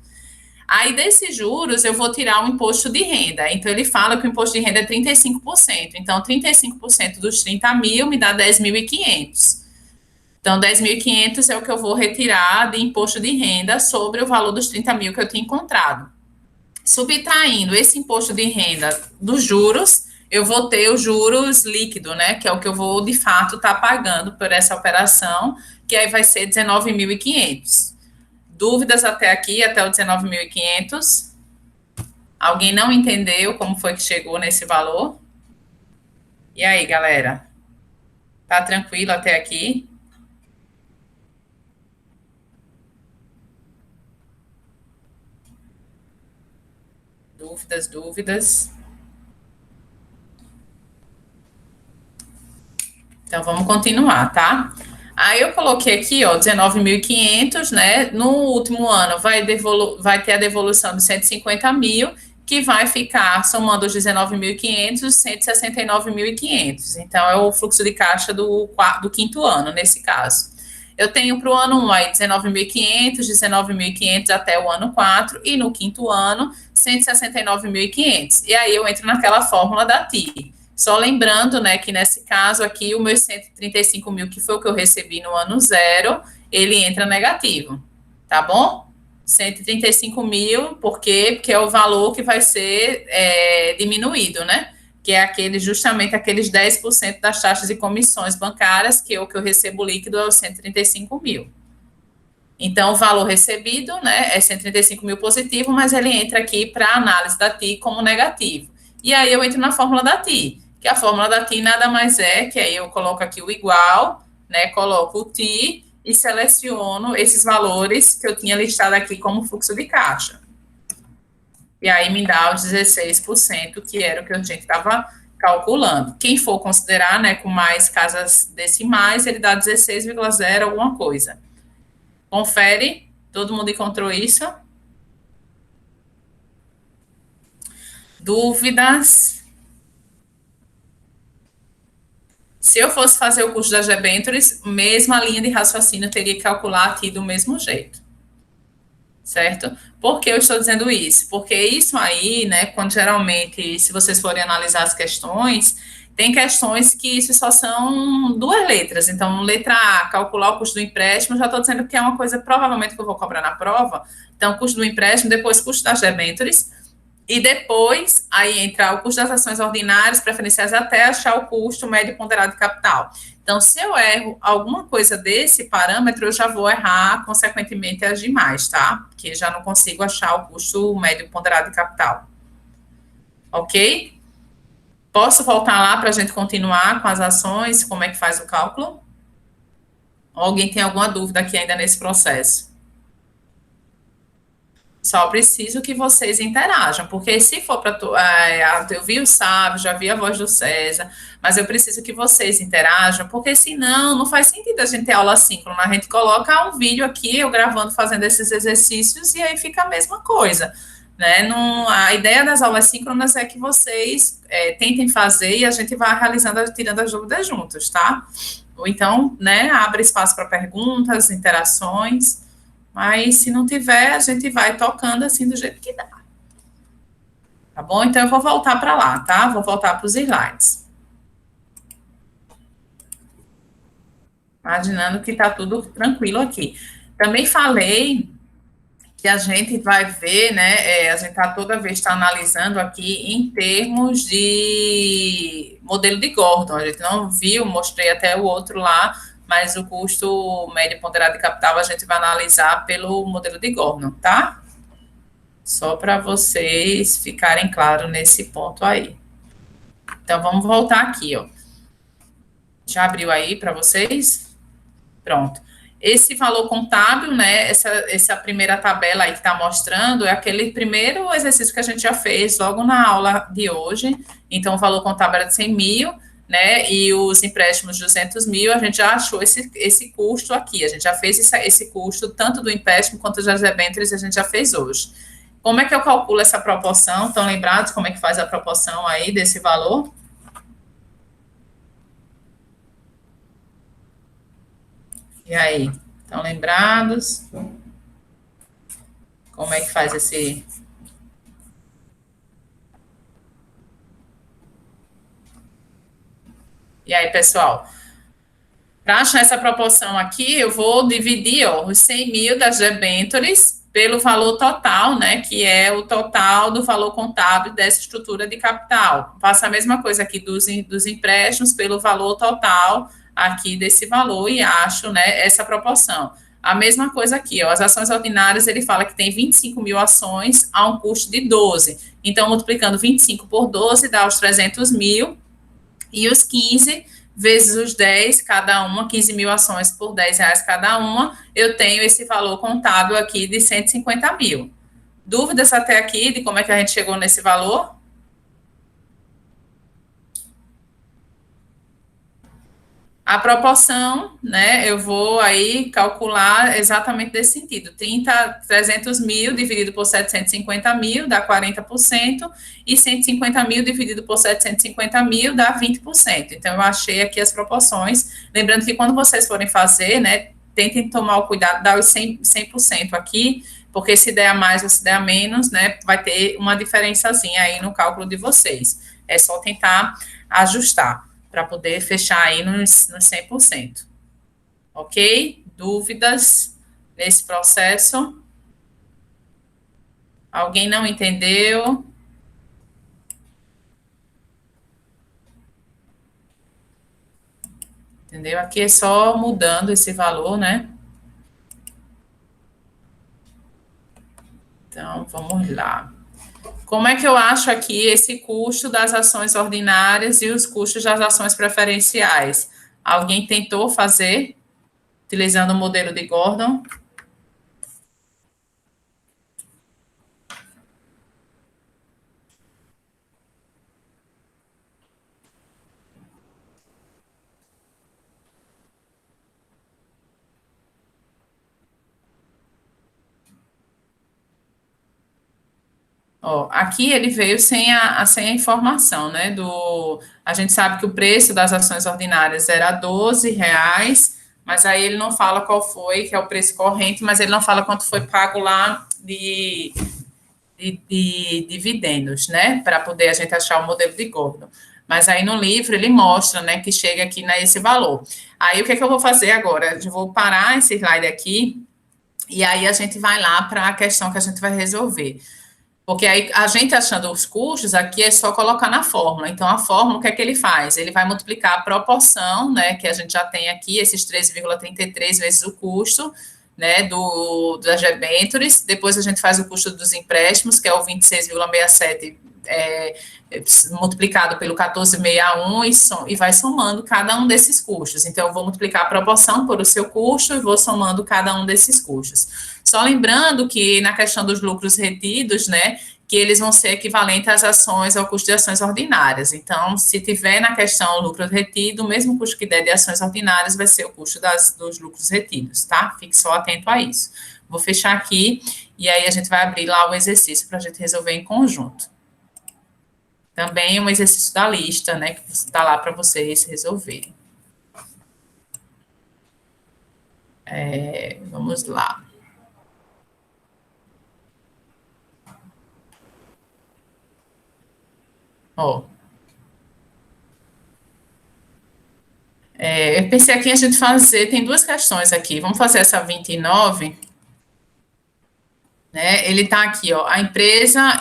Aí, desses juros, eu vou tirar o imposto de renda. Então, ele fala que o imposto de renda é 35%. Então, 35% dos 30 mil me dá 10.500. Então, 10.500 é o que eu vou retirar de imposto de renda sobre o valor dos 30 mil que eu tinha encontrado. Subtraindo esse imposto de renda dos juros, eu vou ter os juros líquido, né? Que é o que eu vou, de fato, estar pagando por essa operação, que aí vai ser 19.500. Dúvidas até aqui, até o 19.500? Alguém não entendeu como foi que chegou nesse valor? E aí, galera? Tá tranquilo até aqui? Dúvidas, dúvidas? Então, vamos continuar, tá? Aí eu coloquei aqui, ó, 19.500, né? No último ano vai ter a devolução de 150 mil, que vai ficar somando os 19.500, 169.500. Então, é o fluxo de caixa do quinto ano, nesse caso. Eu tenho para o ano 1 aí 19.500 até o ano 4, e no quinto ano, 169.500. E aí eu entro naquela fórmula da TI. Só lembrando, né, que nesse caso aqui, o meu 135 mil, que foi o que eu recebi no ano zero, ele entra negativo, tá bom? 135 mil, por quê? Porque é o valor que vai ser diminuído, né? Que é justamente aqueles 10% das taxas e comissões bancárias, que é o que eu recebo líquido, é os 135 mil. Então, o valor recebido, né, é 135 mil positivo, mas ele entra aqui para análise da TI como negativo. E aí eu entro na fórmula da TI, que a fórmula da TI nada mais é que aí eu coloco aqui o igual, né, coloco o TI e seleciono esses valores que eu tinha listado aqui como fluxo de caixa. E aí me dá os 16%, que era o que a gente estava calculando. Quem for considerar, né, com mais casas decimais, ele dá 16,0 alguma coisa. Confere, todo mundo encontrou isso? Dúvidas? Se eu fosse fazer o curso das debêntures, mesma linha de raciocínio, eu teria que calcular aqui do mesmo jeito. Certo? Por que eu estou dizendo isso? Porque isso aí, né, quando geralmente, se vocês forem analisar as questões, tem questões que isso só são 2 letras. Então, letra A, calcular o custo do empréstimo, já estou dizendo que é uma coisa provavelmente que eu vou cobrar na prova. Então, custo do empréstimo, depois custo das debêntures, e depois, aí entra o custo das ações ordinárias, preferenciais, até achar o custo médio ponderado de capital. Então, se eu erro alguma coisa desse parâmetro, eu já vou errar, consequentemente, as demais, tá? Porque já não consigo achar o custo médio ponderado de capital. Ok? Posso voltar lá para a gente continuar com as ações, como é que faz o cálculo? Alguém tem alguma dúvida aqui ainda nesse processo? Só preciso que vocês interajam, porque se for para... eu vi o Sábio, já vi a voz do César, mas eu preciso que vocês interajam, porque senão não faz sentido a gente ter aula síncrona. A gente coloca um vídeo aqui, eu gravando, fazendo esses exercícios, e aí fica a mesma coisa, né? Não, a ideia das aulas síncronas é que vocês tentem fazer e a gente vai realizando, tirando as dúvidas juntos, tá? Ou então, né, abre espaço para perguntas, interações... Mas, se não tiver, a gente vai tocando assim do jeito que dá. Tá bom? Então, eu vou voltar para lá, tá? Vou voltar para os slides. Imaginando que tá tudo tranquilo aqui. Também falei que a gente vai ver, né? A gente toda vez está analisando aqui em termos de modelo de Gordon. A gente não viu, mostrei até o outro lá, mas o custo médio ponderado de capital a gente vai analisar pelo modelo de Gordon, tá? Só para vocês ficarem claros nesse ponto aí. Então, vamos voltar aqui, ó. Já abriu aí para vocês? Pronto. Esse valor contábil, né, essa primeira tabela aí que está mostrando, é aquele primeiro exercício que a gente já fez logo na aula de hoje. Então, o valor contábil era de 100 mil, né, e os empréstimos de 200 mil, a gente já achou esse custo aqui, a gente já fez esse custo, tanto do empréstimo quanto das debêntures, a gente já fez hoje. Como é que eu calculo essa proporção? Estão lembrados como é que faz a proporção aí desse valor? E aí, estão lembrados? Como é que faz esse... E aí, pessoal, para achar essa proporção aqui, eu vou dividir, ó, os 100 mil das debêntures pelo valor total, né, que é o total do valor contábil dessa estrutura de capital. Faço a mesma coisa aqui dos empréstimos pelo valor total aqui desse valor e acho, né, essa proporção. A mesma coisa aqui, ó, as ações ordinárias, ele fala que tem 25 mil ações a um custo de 12. Então, multiplicando 25 por 12 dá os 300 mil, e os 15 vezes os 10, cada uma, 15 mil ações por R$10 cada uma, eu tenho esse valor contábil aqui de 150 mil. Dúvidas até aqui de como é que a gente chegou nesse valor? A proporção, né, eu vou aí calcular exatamente desse sentido. 300 mil dividido por 750 mil dá 40%, e 150 mil dividido por 750 mil dá 20%. Então, eu achei aqui as proporções. Lembrando que quando vocês forem fazer, né, tentem tomar o cuidado de dar os 100% aqui, porque se der a mais ou se der a menos, né, vai ter uma diferençazinha aí no cálculo de vocês. É só tentar ajustar, para poder fechar aí nos 100%. Ok? Dúvidas nesse processo? Alguém não entendeu? Entendeu? Aqui é só mudando esse valor, né? Então, vamos lá. Como é que eu acho aqui esse custo das ações ordinárias e os custos das ações preferenciais? Alguém tentou fazer, utilizando o modelo de Gordon? Ó, aqui ele veio sem a informação, né? A gente sabe que o preço das ações ordinárias era R$ 12, mas aí ele não fala qual foi, que é o preço corrente, mas ele não fala quanto foi pago lá de dividendos, né? Para poder a gente achar o modelo de Gordon. Mas aí no livro ele mostra, né, que chega aqui nesse valor. Aí o que é que eu vou fazer agora? Eu vou parar esse slide aqui e aí a gente vai lá para a questão que a gente vai resolver. Porque aí a gente achando os custos, aqui é só colocar na fórmula. Então, a fórmula, o que é que ele faz? Ele vai multiplicar a proporção, né, que a gente já tem aqui, esses 13,33 vezes o custo, né, das debêntures. Depois a gente faz o custo dos empréstimos, que é o 26,67 multiplicado pelo 14,61 e vai somando cada um desses custos. Então, eu vou multiplicar a proporção por o seu custo e vou somando cada um desses custos. Só lembrando que na questão dos lucros retidos, né, que eles vão ser equivalentes às ações, ao custo de ações ordinárias. Então, se tiver na questão lucro retido, o mesmo custo que der de ações ordinárias vai ser o custo dos lucros retidos, tá? Fique só atento a isso. Vou fechar aqui e aí a gente vai abrir lá o exercício para a gente resolver em conjunto. Também um exercício da lista, né, que está lá para vocês resolverem. Vamos lá. Ó. Eu pensei aqui em a gente fazer, tem duas questões aqui. Vamos fazer essa 29, né? Ele está aqui, ó. A empresa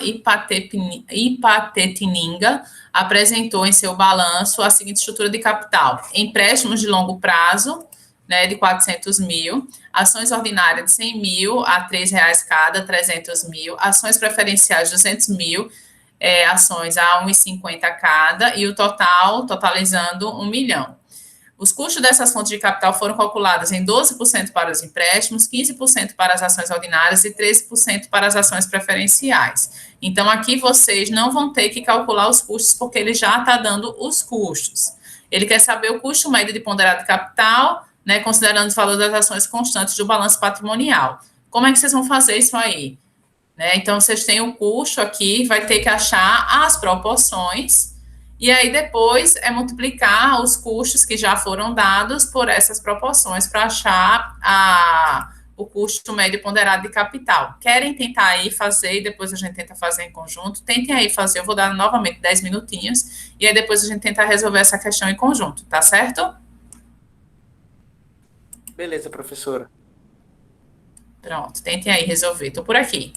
Ipatetininga apresentou em seu balanço a seguinte estrutura de capital: empréstimos de longo prazo, né, de 400 mil, ações ordinárias de 100 mil a R$ 3 cada, 300 mil, ações preferenciais 200 mil, ações a 1,50 cada, e o total, totalizando 1 milhão. Os custos dessas fontes de capital foram calculados em 12% para os empréstimos, 15% para as ações ordinárias e 13% para as ações preferenciais. Então, aqui vocês não vão ter que calcular os custos, porque ele já está dando os custos. Ele quer saber o custo médio de ponderado de capital, né, considerando os valores das ações constantes do balanço patrimonial. Como é que vocês vão fazer isso aí? Né? Então, vocês têm o custo aqui, vai ter que achar as proporções, e aí depois é multiplicar os custos que já foram dados por essas proporções para achar o custo médio ponderado de capital. Querem tentar aí fazer e depois a gente tenta fazer em conjunto? Tentem aí fazer, eu vou dar novamente 10 minutinhos, e aí depois a gente tenta resolver essa questão em conjunto, tá certo? Beleza, professora. Pronto, tentem aí resolver, tô por aqui.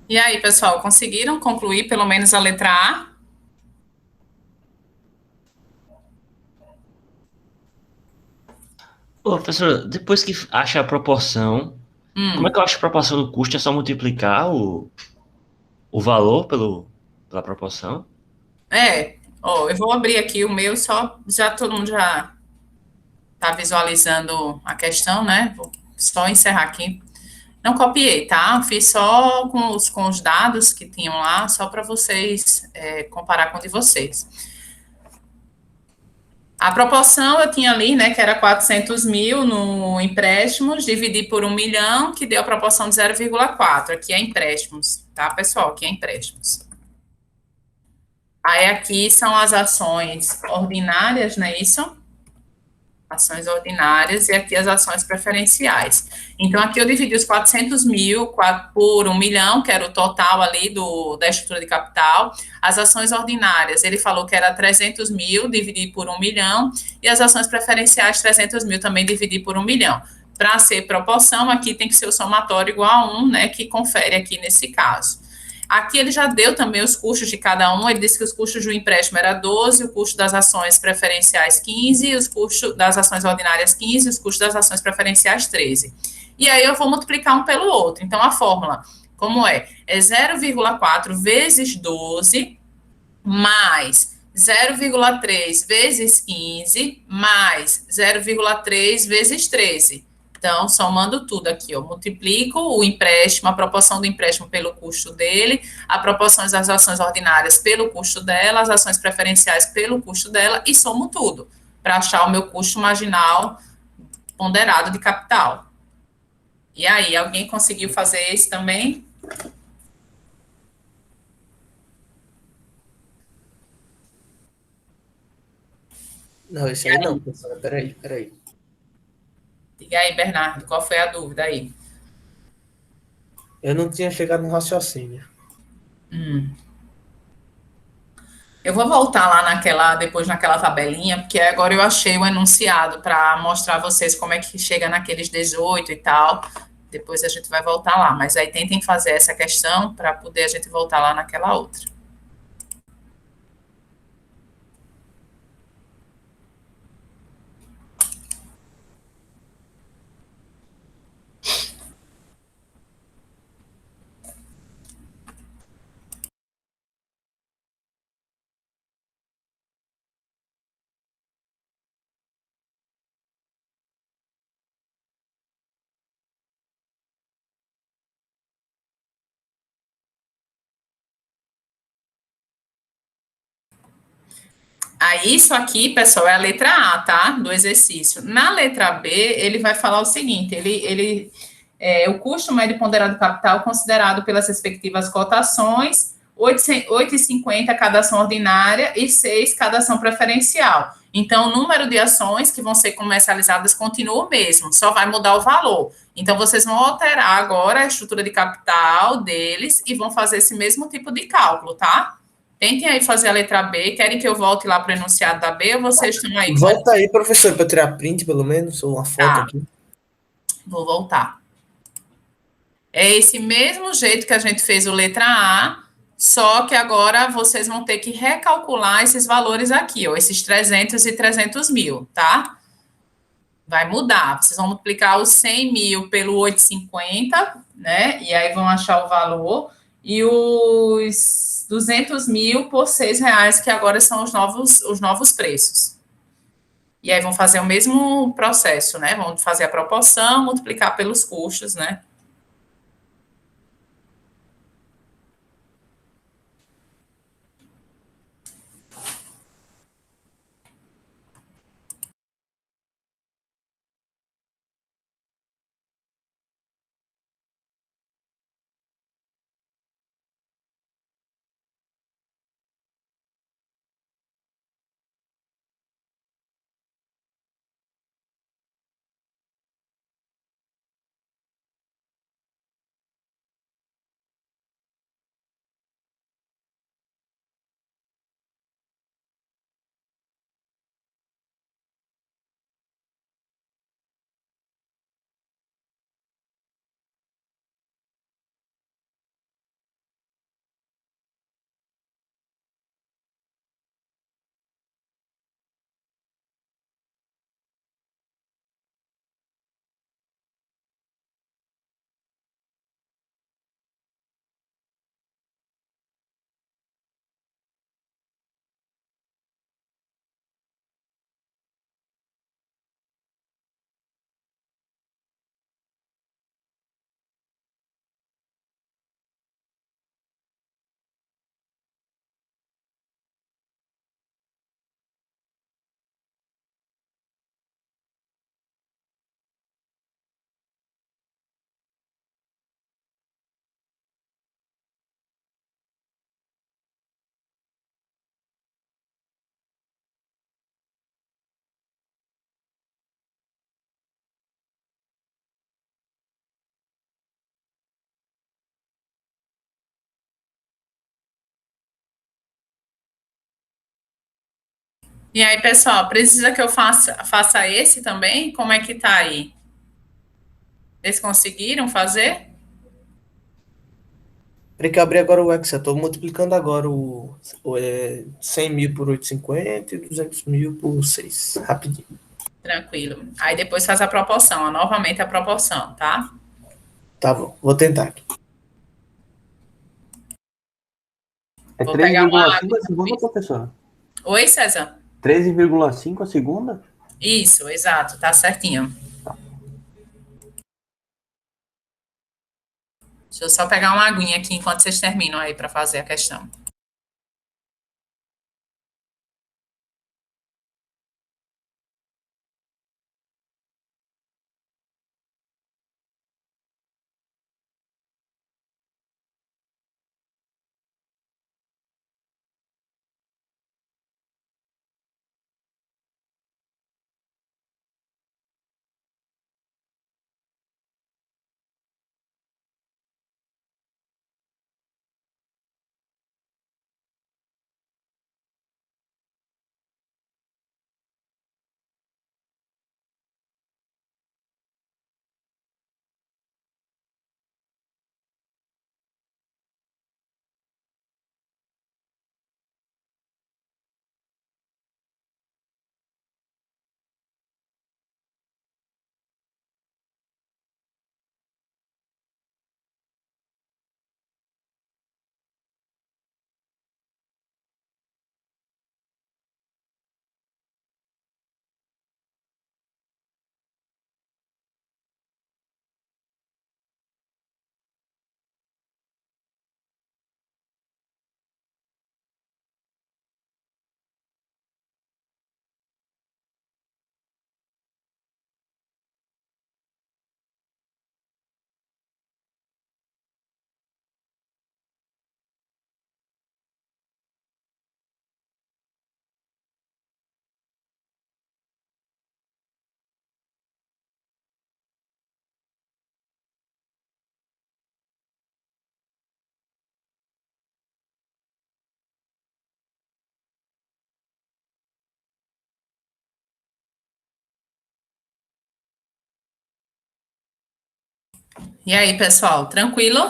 E aí, pessoal, conseguiram concluir pelo menos a letra A? Ô, professor, depois que acha a proporção, como é que Hum, eu acho a proporção do custo? É só multiplicar o valor pela proporção? ó, eu vou abrir aqui o meu, só, já todo mundo já tá visualizando a questão, né? Vou só encerrar aqui. Não copiei, tá? Fiz só com os dados que tinham lá, só para vocês comparar com o de vocês. A proporção eu tinha ali, né, que era 400 mil no empréstimos, dividi por 1 milhão, que deu a proporção de 0,4. Aqui é empréstimos, tá, pessoal? Aqui é empréstimos. Aí aqui são as ações ordinárias, não é isso? Ações ordinárias e aqui as ações preferenciais. Então, aqui eu dividi os 400 mil por 1 milhão, que era o total ali da estrutura de capital. As ações ordinárias, ele falou que era 300 mil, dividi por 1 milhão, e as ações preferenciais, 300 mil, também dividi por 1 milhão. Para ser proporção, aqui tem que ser o somatório igual a 1, né, que confere aqui nesse caso. Aqui ele já deu também os custos de cada um. Ele disse que os custos do empréstimo era 12, o custo das ações preferenciais 15, os custos das ações ordinárias 15, os custos das ações preferenciais 13. E aí eu vou multiplicar um pelo outro. Então a fórmula, como é? É 0,4 vezes 12 mais 0,3 vezes 15 mais 0,3 vezes 13. Então, somando tudo aqui, eu multiplico o empréstimo, a proporção do empréstimo pelo custo dele, a proporção das ações ordinárias pelo custo dela, as ações preferenciais pelo custo dela e somo tudo para achar o meu custo marginal ponderado de capital. E aí, alguém conseguiu fazer esse também? Não, esse aí não, professora. Peraí, peraí. Diga aí, Bernardo, qual foi a dúvida aí? Eu não tinha chegado no raciocínio. Eu vou voltar lá depois naquela tabelinha, porque agora eu achei o enunciado para mostrar a vocês como é que chega naqueles 18 e tal. Depois a gente vai voltar lá, mas aí tentem fazer essa questão para poder a gente voltar lá naquela outra. Aí, isso aqui, pessoal, é a letra A, tá? Do exercício. Na letra B, ele vai falar o seguinte: o custo médio ponderado do capital considerado pelas respectivas cotações, 8,50 cada ação ordinária e 6 cada ação preferencial. Então, o número de ações que vão ser comercializadas continua o mesmo, só vai mudar o valor. Então, vocês vão alterar agora a estrutura de capital deles e vão fazer esse mesmo tipo de cálculo, tá? Tentem aí fazer a letra B. Querem que eu volte lá para o enunciado da B ou vocês estão aí com Volta aí, professor, para eu tirar print, pelo menos, ou uma foto Tá, aqui. vou voltar. É esse mesmo jeito que a gente fez o letra A, só que agora vocês vão ter que recalcular esses valores aqui, ó, esses 300 e 300 mil, tá? Vai mudar. Vocês vão multiplicar os 100 mil pelo 850, né? E aí vão achar o valor. E os 200 mil por R$ 6, que agora são os novos preços. E aí vão fazer o mesmo processo, né? Vão fazer a proporção, multiplicar pelos custos, né? E aí, pessoal, precisa que eu faça esse também? Como é que tá aí? Eles conseguiram fazer? Peraí que eu abri agora o Excel. Estou multiplicando agora 100 mil por 850 e 200 mil por 6. Rapidinho. Tranquilo. Aí depois faz a proporção, ó, novamente a proporção, tá? Tá bom, vou tentar aqui. É Vou pegar uma 13,5 água. a segunda, professora? Oi, César? 13,5 a segunda? Isso, exato, tá certinho. Deixa eu só pegar uma aguinha aqui enquanto vocês terminam aí para fazer a questão. E aí, pessoal, tranquilo?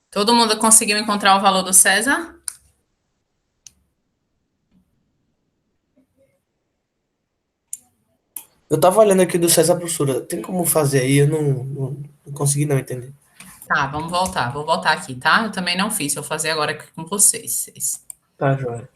Todo mundo conseguiu encontrar o valor do César? Eu tava olhando aqui do César, professora. Tem como fazer aí? Eu não consegui não entender. Tá, vamos voltar. Vou voltar aqui, tá? Eu também não fiz, vou fazer agora aqui com vocês. Tá, joia.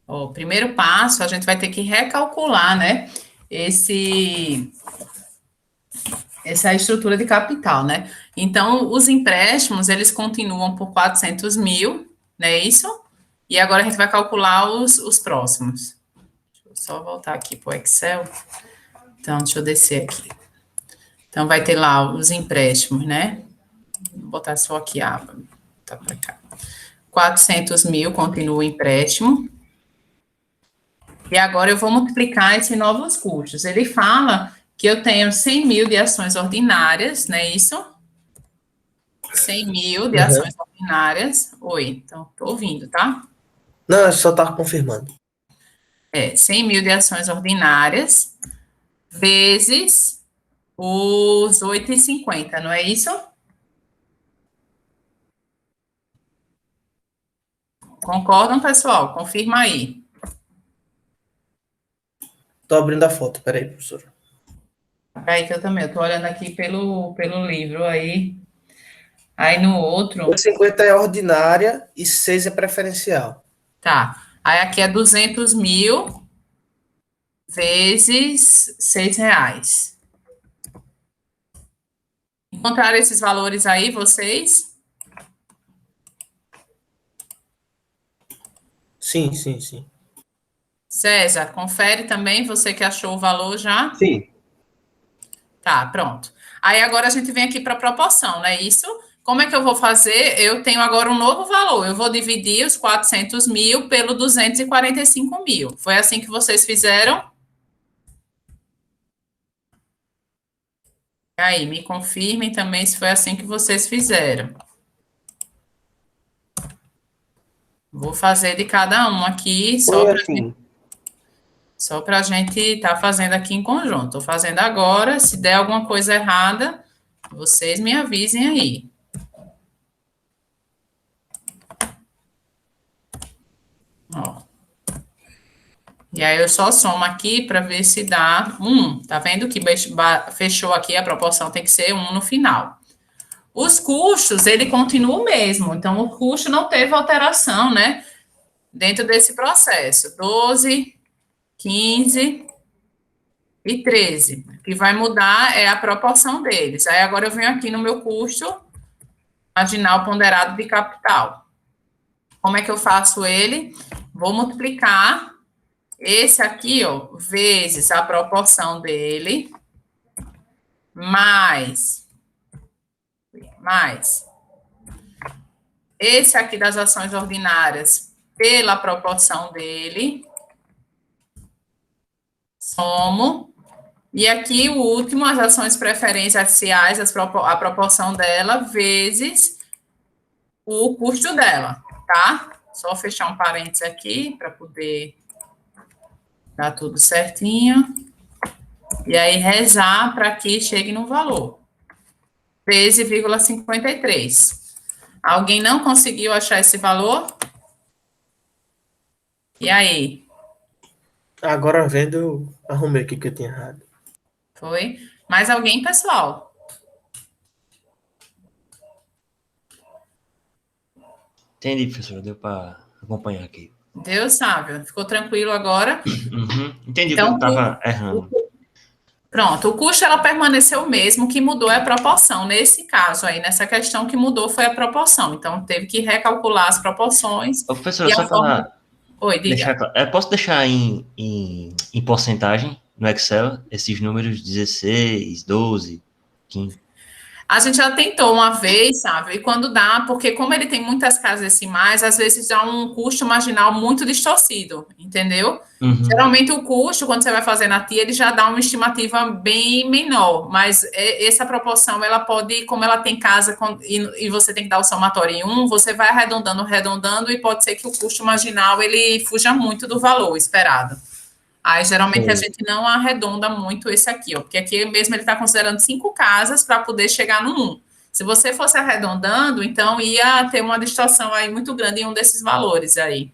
O primeiro passo, a gente vai ter que recalcular, né? Essa estrutura de capital, né? Então, os empréstimos, eles continuam por 400 mil, não é isso? E agora a gente vai calcular os próximos. Deixa eu só voltar aqui para o Excel. Então, deixa eu descer aqui. Então, vai ter lá os empréstimos, né? Vou botar só aqui a aba. Tá para cá. 400 mil continua o empréstimo. E agora eu vou multiplicar esses novos custos. Ele fala que eu tenho 100 mil de ações ordinárias, não é isso? 100 mil de ações ordinárias. Oi, então, tô ouvindo, tá? Não, eu só tava confirmando. 100 mil de ações ordinárias, vezes os 8,50, não é isso? Concordam, pessoal? Confirma aí. Tô abrindo a foto, peraí, professora. Peraí que eu também, eu tô olhando aqui pelo livro aí. Aí no outro, 50 é ordinária e 6 é preferencial. tá. Aí aqui é 200 mil vezes R$ 6. Encontraram esses valores aí, vocês? Sim, sim, sim. César, confere também, você que achou o valor já? Sim. Tá, pronto. Aí agora a gente vem aqui para a proporção, não é isso? Como é que eu vou fazer? Eu tenho agora um novo valor. Eu vou dividir os 400 mil pelo 245 mil. Foi assim que vocês fizeram? Aí, me confirmem também se foi assim que vocês fizeram. Vou fazer de cada um aqui, Foi assim. só para a gente estar fazendo aqui em conjunto. Estou fazendo agora. Se der alguma coisa errada, vocês me avisem aí. Ó. E aí eu só somo aqui para ver se dá 1. Tá vendo que fechou aqui, a proporção tem que ser 1 no final. Os custos, ele continua o mesmo. Então, o custo não teve alteração, né? Dentro desse processo. 12, 15 e 13. O que vai mudar é a proporção deles. Aí agora eu venho aqui no meu custo marginal ponderado de capital. Como é que eu faço ele? Vou multiplicar esse aqui, ó, vezes a proporção dele, mais esse aqui das ações ordinárias pela proporção dele, somo, e aqui o último, as ações preferenciais, a proporção dela, vezes o custo dela, tá? Só fechar um parênteses aqui, para poder dar tudo certinho. E aí, rezar para que chegue no valor. 13,53. Alguém não conseguiu achar esse valor? E aí? Agora vendo, eu arrumei aqui que eu tinha errado. Foi? Mais alguém, pessoal? Entendi, professor. Deu para acompanhar aqui. Deus sabe. Ficou tranquilo agora? Uhum. Entendi Então, que eu estava errando. Pronto, o custo ela permaneceu o mesmo, o que mudou é a proporção. Nesse caso aí, nessa questão que mudou foi a proporção. Então, teve que recalcular as proporções. Ô, professor, E só a forma... para Oi, diga. deixar claro. Posso deixar em porcentagem no Excel esses números 16, 12, 15? A gente já tentou uma vez, sabe? E quando dá, porque como ele tem muitas casas decimais, às vezes dá um custo marginal muito distorcido, entendeu? Uhum. Geralmente o custo, quando você vai fazer na TIA, ele já dá uma estimativa bem menor, mas essa proporção, ela pode, como ela tem casa e você tem que dar o somatório em 1, você vai arredondando, e pode ser que o custo marginal, ele fuja muito do valor esperado. Aí, geralmente, a gente não arredonda muito esse aqui, ó, porque aqui mesmo ele está considerando 5 casas para poder chegar no 1. Se você fosse arredondando, então ia ter uma distorção aí muito grande em um desses valores aí.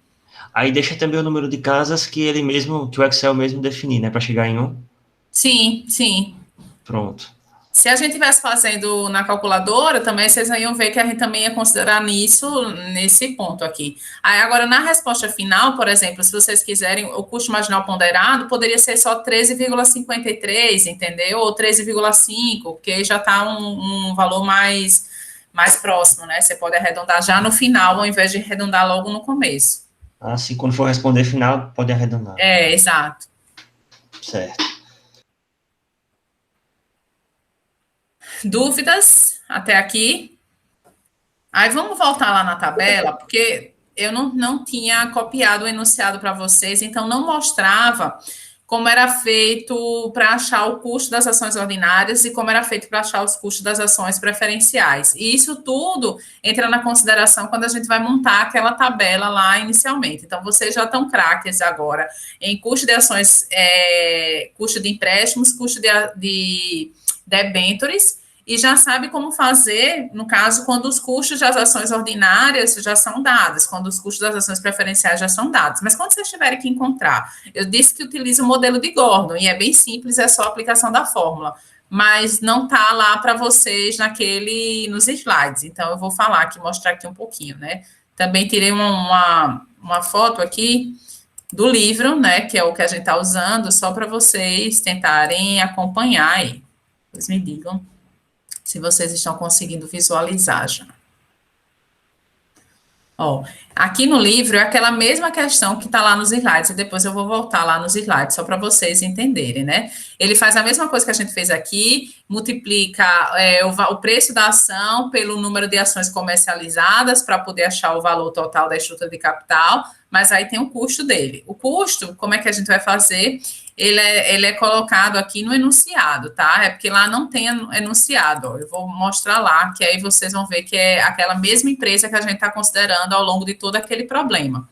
Aí deixa também o número de casas que ele mesmo, que o Excel mesmo definir, né, para chegar em 1. Sim, sim. Pronto. Se a gente estivesse fazendo na calculadora, também vocês iam ver que a gente também ia considerar nesse ponto aqui. Aí, agora, na resposta final, por exemplo, se vocês quiserem, o custo marginal ponderado poderia ser só 13,53, entendeu? Ou 13,5, porque já está um valor mais próximo, né? Você pode arredondar já no final, ao invés de arredondar logo no começo. Assim, quando for responder final, pode arredondar. É, exato. Certo. Dúvidas até aqui? Aí vamos voltar lá na tabela, porque eu não tinha copiado o enunciado para vocês, então não mostrava como era feito para achar o custo das ações ordinárias e como era feito para achar os custos das ações preferenciais. E isso tudo entra na consideração quando a gente vai montar aquela tabela lá inicialmente. Então, vocês já estão craques agora em custo de ações, custo de empréstimos, custo de debêntures, e já sabe como fazer, no caso, quando os custos das ações ordinárias já são dados, quando os custos das ações preferenciais já são dados. Mas quando vocês tiverem que encontrar, eu disse que utiliza o modelo de Gordon, e é bem simples, é só a aplicação da fórmula, mas não está lá para vocês nos slides. Então, eu vou falar aqui, mostrar aqui um pouquinho, né? Também tirei uma foto aqui do livro, né, que é o que a gente está usando, só para vocês tentarem acompanhar aí. Vocês me digam se vocês estão conseguindo visualizar já. Ó, aqui no livro é aquela mesma questão que está lá nos slides, e depois eu vou voltar lá nos slides, só para vocês entenderem, né? Ele faz a mesma coisa que a gente fez aqui, multiplica o preço da ação pelo número de ações comercializadas para poder achar o valor total da estrutura de capital, mas aí tem o custo dele. O custo, como é que a gente vai fazer? Ele é colocado aqui no enunciado, tá? É porque lá não tem enunciado, ó. Eu vou mostrar lá, que aí vocês vão ver que é aquela mesma empresa que a gente está considerando ao longo de todo aquele problema.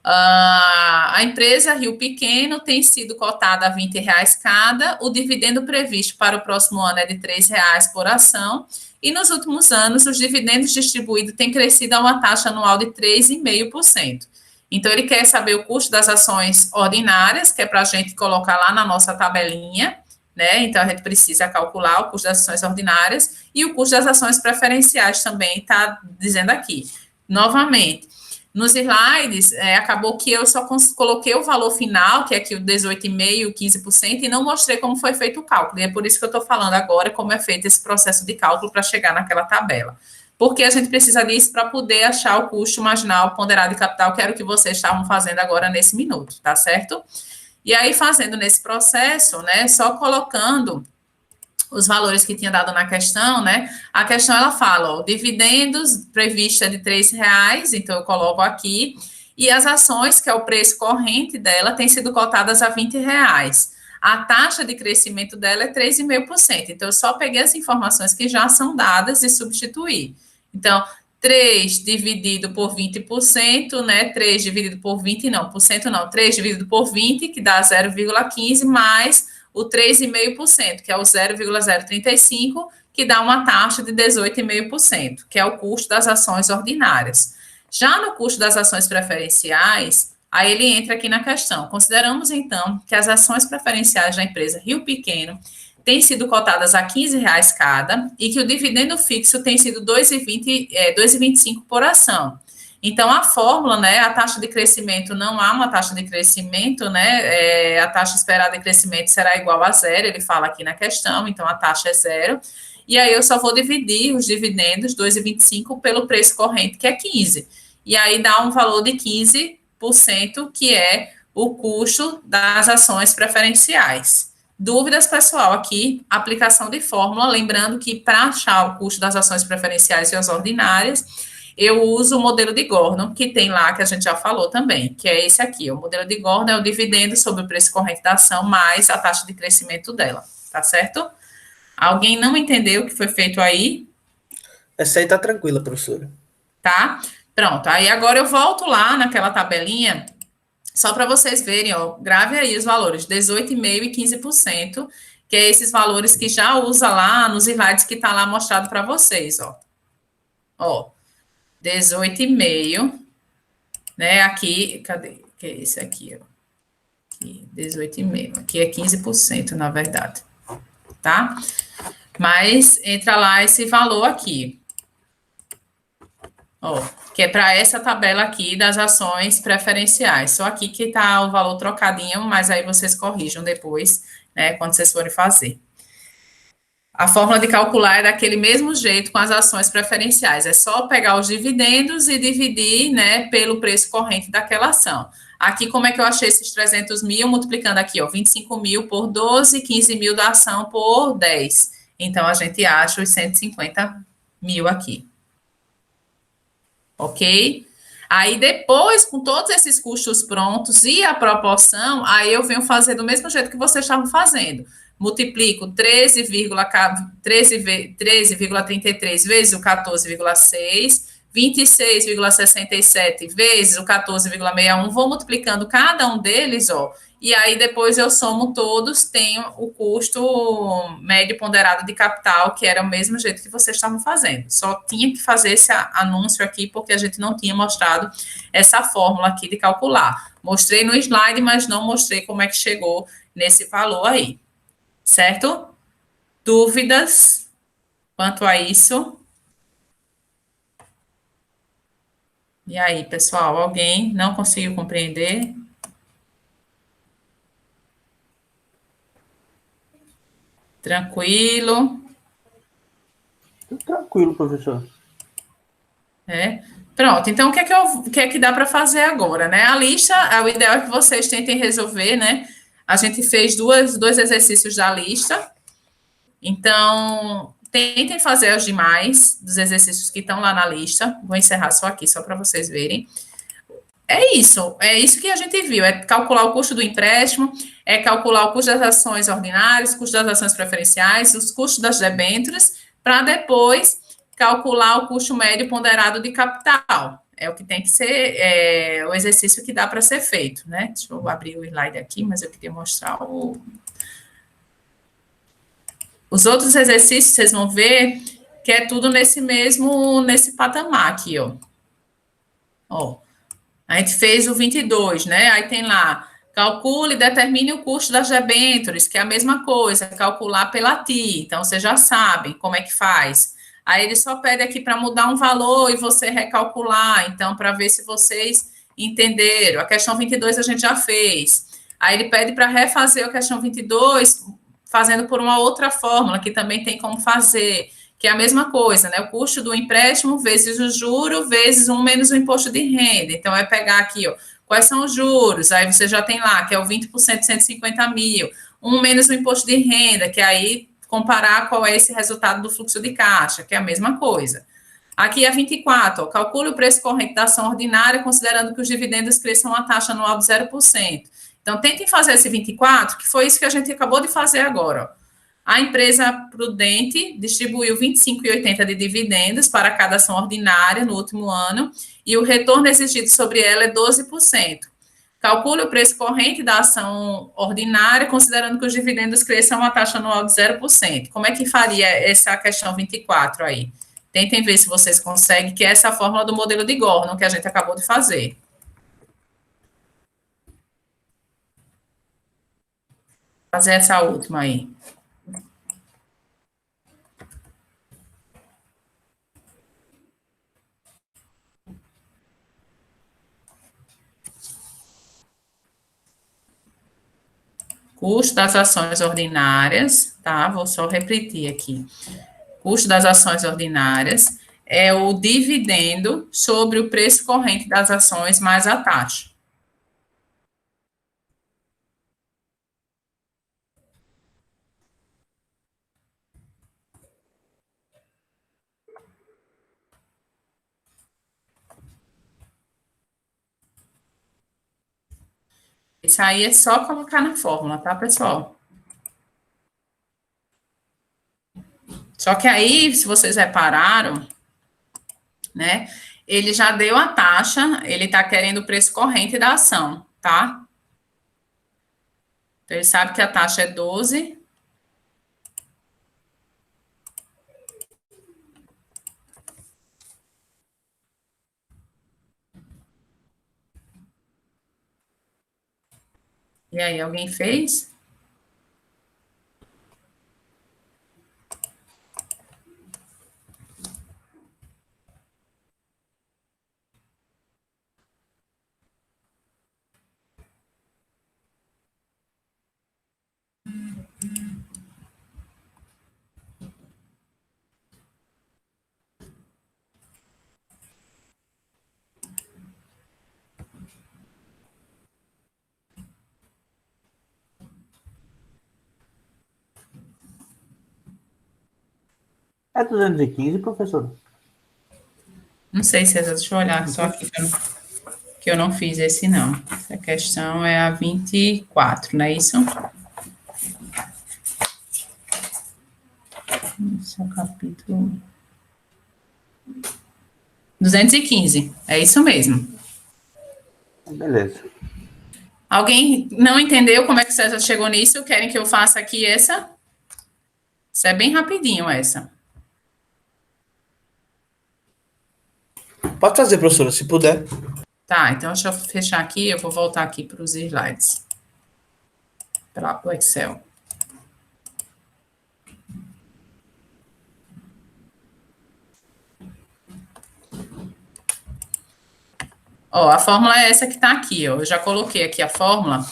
A empresa Rio Pequeno tem sido cotada a R$ 20 cada, o dividendo previsto para o próximo ano é de R$ 3 por ação, e nos últimos anos os dividendos distribuídos têm crescido a uma taxa anual de 3,5%. Então, ele quer saber o custo das ações ordinárias, que é para a gente colocar lá na nossa tabelinha, né? Então, a gente precisa calcular o custo das ações ordinárias e o custo das ações preferenciais também está dizendo aqui. Novamente, nos slides, acabou que eu só coloquei o valor final, que é aqui o 18,5%, 15%, e não mostrei como foi feito o cálculo. E é por isso que eu estou falando agora como é feito esse processo de cálculo para chegar naquela tabela. Porque a gente precisa disso para poder achar o custo marginal ponderado de capital, que era o que vocês estavam fazendo agora nesse minuto, tá certo? E aí, fazendo nesse processo, né, só colocando os valores que tinha dado na questão, né, a questão ela fala, ó, dividendos previsto é de R$ 3, então eu coloco aqui, e as ações, que é o preço corrente dela, tem sido cotadas a R$ 20. A taxa de crescimento dela é 3,5%. Então, eu só peguei as informações que já são dadas e substituí. Então, 3 dividido por 20%, né? 3 dividido por 20, não, por cento não. 3 dividido por 20, que dá 0,15, mais o 3,5%, que é o 0,035, que dá uma taxa de 18,5%, que é o custo das ações ordinárias. Já no custo das ações preferenciais, aí ele entra aqui na questão. Consideramos, então, que as ações preferenciais da empresa Rio Pequeno têm sido cotadas a R$ 15 cada e que o dividendo fixo tem sido R$ 2,25 por ação. Então, a fórmula, né, a taxa de crescimento, não há uma taxa de crescimento, né, a taxa esperada de crescimento será igual a zero, ele fala aqui na questão, então a taxa é zero. E aí eu só vou dividir os dividendos, 2,25, pelo preço corrente, que é 15. E aí dá um valor de 15%, que é o custo das ações preferenciais. Dúvidas, pessoal, aqui, aplicação de fórmula, lembrando que para achar o custo das ações preferenciais e as ordinárias, eu uso o modelo de Gordon, que tem lá, que a gente já falou também, que é esse aqui. O modelo de Gordon é o dividendo sobre o preço corrente da ação mais a taxa de crescimento dela, tá certo? Alguém não entendeu o que foi feito aí? Essa aí tá tranquila, professora. Tá? Pronto, aí agora eu volto lá naquela tabelinha, só para vocês verem, ó, grave aí os valores, 18,5% e 15%, que é esses valores que já usa lá nos slides que tá lá mostrado para vocês, ó. Ó, 18,5%, né, aqui, cadê? Que é esse aqui, ó. Aqui, 18,5%, aqui é 15%, na verdade, tá? Mas entra lá esse valor aqui, ó, que é para essa tabela aqui das ações preferenciais. Só aqui que está o valor trocadinho, mas aí vocês corrijam depois, né, quando vocês forem fazer. A fórmula de calcular é daquele mesmo jeito com as ações preferenciais. É só pegar os dividendos e dividir, né, pelo preço corrente daquela ação. Aqui, como é que eu achei esses 300 mil? Multiplicando aqui, ó, 25 mil por 12, 15 mil da ação por 10. Então, a gente acha os 150 mil aqui. Ok? Aí depois, com todos esses custos prontos e a proporção, aí eu venho fazer do mesmo jeito que vocês estavam fazendo. Multiplico 13,33 vezes o 14,6, 26,67 vezes o 14,61, vou multiplicando cada um deles, ó, e aí depois eu somo todos, tenho o custo médio ponderado de capital, que era o mesmo jeito que vocês estavam fazendo. Só tinha que fazer esse anúncio aqui, porque a gente não tinha mostrado essa fórmula aqui de calcular. Mostrei no slide, mas não mostrei como é que chegou nesse valor aí. Certo? Dúvidas quanto a isso? E aí, pessoal, alguém não conseguiu compreender? Tranquilo? Tudo tranquilo, professor. É? Pronto, então o que é que dá para fazer agora, né? A lista, o ideal é que vocês tentem resolver, né? A gente fez dois exercícios da lista, então tentem fazer os demais dos exercícios que estão lá na lista. Vou encerrar só aqui, só para vocês verem. É isso que a gente viu, é calcular o custo do empréstimo, é calcular o custo das ações ordinárias, custo das ações preferenciais, os custos das debêntures, para depois calcular o custo médio ponderado de capital. É o que tem que ser, o exercício que dá para ser feito, né? Deixa eu abrir o slide aqui, mas eu queria mostrar os outros exercícios, vocês vão ver que é tudo nesse patamar aqui, ó. Ó. A gente fez o 22, né? Aí tem lá, calcule e determine o custo das debêntures, que é a mesma coisa, calcular pela TI. Então, vocês já sabem como é que faz. Aí ele só pede aqui para mudar um valor e você recalcular. Então, para ver se vocês entenderam. A questão 22 a gente já fez. Aí ele pede para refazer a questão 22, fazendo por uma outra fórmula, que também tem como fazer, que é a mesma coisa, né? O custo do empréstimo vezes o juro, vezes 1 menos o imposto de renda. Então, é pegar aqui, ó, quais são os juros? Aí você já tem lá, que é o 20% de 150 mil. 1 menos o imposto de renda, que aí comparar qual é esse resultado do fluxo de caixa, que é a mesma coisa. Aqui é 24, ó, calcule o preço corrente da ação ordinária, considerando que os dividendos cresçam a taxa anual de 0%. Então, tentem fazer esse 24, que foi isso que a gente acabou de fazer agora, ó. A empresa prudente distribuiu 25,80 de dividendos para cada ação ordinária no último ano e o retorno exigido sobre ela é 12%. Calcule o preço corrente da ação ordinária, considerando que os dividendos cresçam a taxa anual de 0%. Como é que faria essa questão 24 aí? Tentem ver se vocês conseguem, que é essa fórmula do modelo de Gordon que a gente acabou de fazer. Fazer essa última aí. Custo das ações ordinárias, tá? Vou só repetir aqui. Custo das ações ordinárias é o dividendo sobre o preço corrente das ações mais a taxa. Isso aí é só colocar na fórmula, tá, pessoal? Só que aí, se vocês repararam, né, ele já deu a taxa, ele tá querendo o preço corrente da ação, tá? Então, ele sabe que a taxa é 12. E aí, alguém fez? É 215, professor? Não sei se é, deixa eu olhar só aqui, que eu não fiz esse, não. Essa questão é a 24, não é isso? Esse é o capítulo 215, é isso mesmo. Beleza. Alguém não entendeu como é que o César chegou nisso? Querem que eu faça aqui essa? Isso é bem rapidinho, essa. Pode fazer, professora, se puder. Tá, então deixa eu fechar aqui, eu vou voltar aqui para os slides. Para o Excel. Ó, a fórmula é essa que está aqui, ó. Eu já coloquei aqui a fórmula.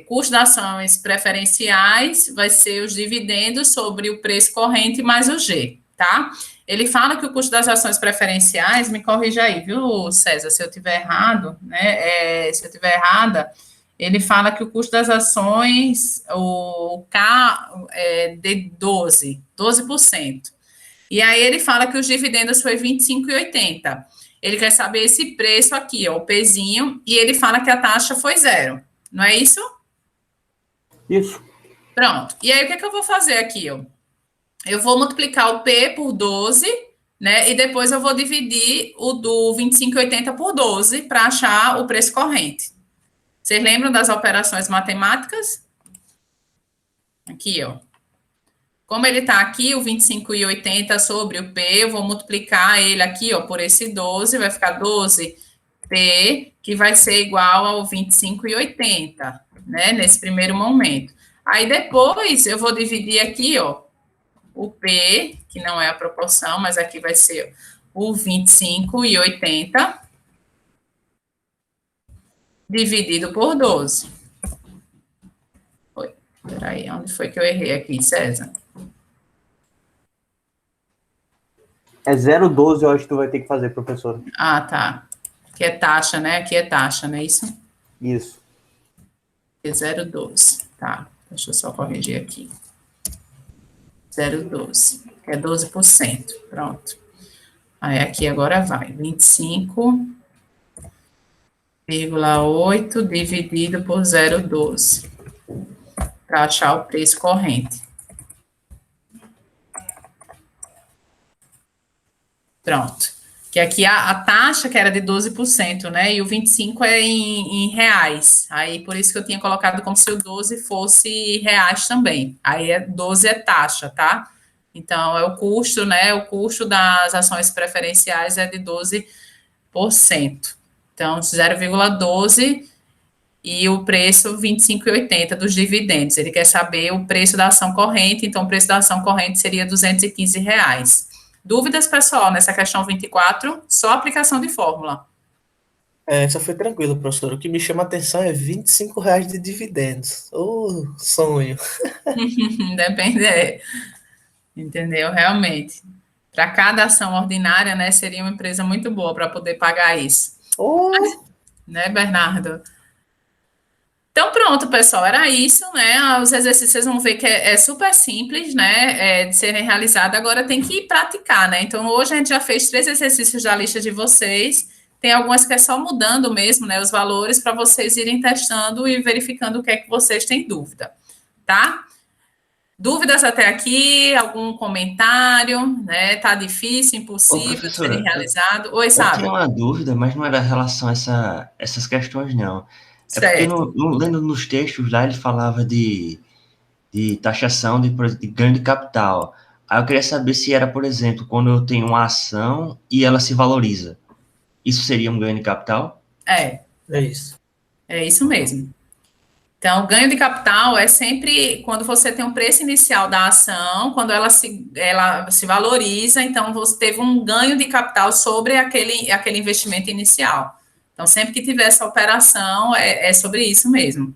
Custo das ações preferenciais vai ser os dividendos sobre o preço corrente mais o G, tá? ele fala que o custo das ações preferenciais, me corrija aí, viu, César, se eu tiver errado, né, se eu tiver errada, ele fala que o custo das ações, o K é de 12%. E aí ele fala que os dividendos foi 25,80. Ele quer saber esse preço aqui, ó, o Pzinho, e ele fala que a taxa foi 0. Não é isso? Isso. Pronto. E aí o que é que eu vou fazer aqui, ó? Eu vou multiplicar o P por 12, né? E depois eu vou dividir o do 25,80 por 12 para achar o preço corrente. Vocês lembram das operações matemáticas? Aqui, ó. Como ele está aqui, o 25,80 sobre o P, eu vou multiplicar ele aqui, ó, por esse 12, vai ficar 12P, que vai ser igual ao 25,80, né, nesse primeiro momento. Aí depois eu vou dividir aqui, ó, o P, que não é a proporção, mas aqui vai ser o 25,80 dividido por 12. Peraí, onde foi que eu errei aqui, César? É 0,12, eu acho que tu vai ter que fazer, professor. Ah, tá. Aqui é taxa, né? Aqui é taxa, não é isso? Isso. É 0,12. Tá. Deixa eu só corrigir aqui. 0,12. Que é 12%. Pronto. Aí aqui agora vai. 25,8 dividido por 0,12. Para achar o preço corrente. Pronto. Que aqui a taxa que era de 12%, né? E o 25% é em reais. Aí, por isso que eu tinha colocado como se o 12 fosse reais também. Aí, 12 é taxa, tá? Então, é o custo, né? O custo das ações preferenciais é de 12%. Então, 0,12 e o preço 25,80 dos dividendos. Ele quer saber o preço da ação corrente, então o preço da ação corrente seria R$215. Dúvidas, pessoal, nessa questão 24? Só aplicação de fórmula. Essa foi tranquila, professor. O que me chama a atenção é R$25 de dividendos. Ô, sonho. Depende, entendeu? Realmente. Para cada ação ordinária, né, seria uma empresa muito boa para poder pagar isso. Mas, né, Bernardo? Então, pronto, pessoal, era isso, né? Os exercícios vocês vão ver que é super simples, né? De serem realizados. Agora tem que praticar, né? Então, hoje a gente já fez 3 exercícios da lista de vocês. Tem algumas que é só mudando mesmo, né? Os valores para vocês irem testando e verificando o que é que vocês têm dúvida, tá? Dúvidas até aqui? Algum comentário? Né? Tá difícil, impossível de serem realizado? Oi, Eu sabe? tinha uma dúvida, mas não era em relação a essas questões, não. É porque, Certo. lendo nos textos lá, ele falava de taxação de ganho de capital. Aí eu queria saber se era, por exemplo, quando eu tenho uma ação e ela se valoriza. Isso seria um ganho de capital? É isso. É isso mesmo. Então, o ganho de capital é sempre quando você tem um preço inicial da ação, quando ela se valoriza, então você teve um ganho de capital sobre aquele investimento inicial. Então, sempre que tiver essa operação, é sobre isso mesmo.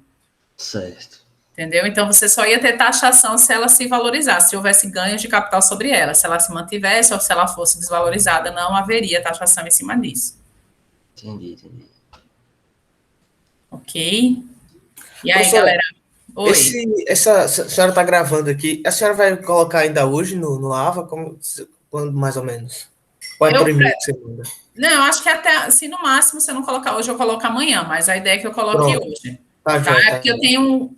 Certo. Entendeu? Então, você só ia ter taxação se ela se valorizasse, se houvesse ganhos de capital sobre ela. Se ela se mantivesse ou se ela fosse desvalorizada, não haveria taxação em cima disso. Entendi. Ok? E aí, Professora, galera? Oi. A senhora está gravando aqui. A senhora vai colocar ainda hoje no AVA? Quando mais ou menos? Ou é por e-mail que você manda? Não, eu acho que até, se no máximo você não colocar hoje, eu coloco amanhã, mas a ideia é que eu coloque hoje. Tá? É porque eu tenho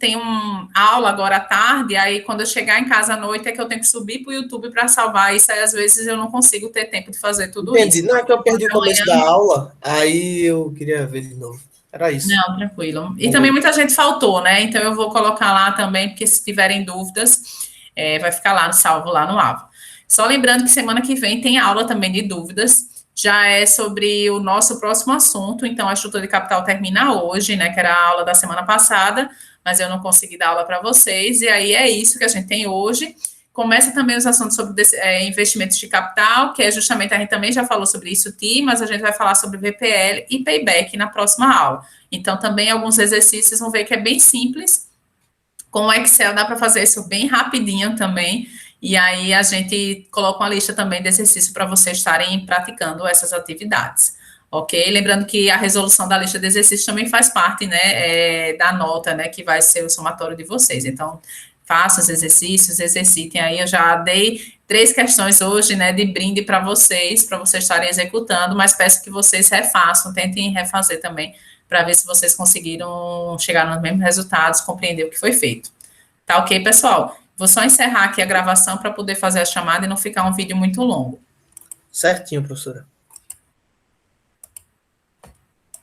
aula agora à tarde, aí quando eu chegar em casa à noite é que eu tenho que subir para o YouTube para salvar isso, aí às vezes eu não consigo ter tempo de fazer tudo isso. Não, é que eu perdi o começo da aula, aí eu queria ver de novo. Era isso. Não, tranquilo. E também muita gente faltou, né? Então eu vou colocar lá também, porque se tiverem dúvidas, vai ficar lá, salvo lá no AVA. Só lembrando que semana que vem tem aula também de dúvidas, já é sobre o nosso próximo assunto, então a estrutura de capital termina hoje, né, que era a aula da semana passada, mas eu não consegui dar aula para vocês, e aí é isso que a gente tem hoje. Começa também os assuntos sobre investimentos de capital, que é justamente, a gente também já falou sobre isso, mas a gente vai falar sobre VPL e payback na próxima aula. Então, também alguns exercícios vão ver que é bem simples, com o Excel dá para fazer isso bem rapidinho também, E aí a gente coloca uma lista também de exercícios para vocês estarem praticando essas atividades. Ok? Lembrando que a resolução da lista de exercícios também faz parte, né, da nota, né, que vai ser o somatório de vocês. Então, façam os exercícios, exercitem aí. Eu já dei 3 questões hoje, né, de brinde para vocês estarem executando, mas peço que vocês refaçam, tentem refazer também, para ver se vocês conseguiram chegar nos mesmos resultados, compreender o que foi feito. Tá ok, pessoal? Vou só encerrar aqui a gravação para poder fazer a chamada e não ficar um vídeo muito longo. Certinho, professora.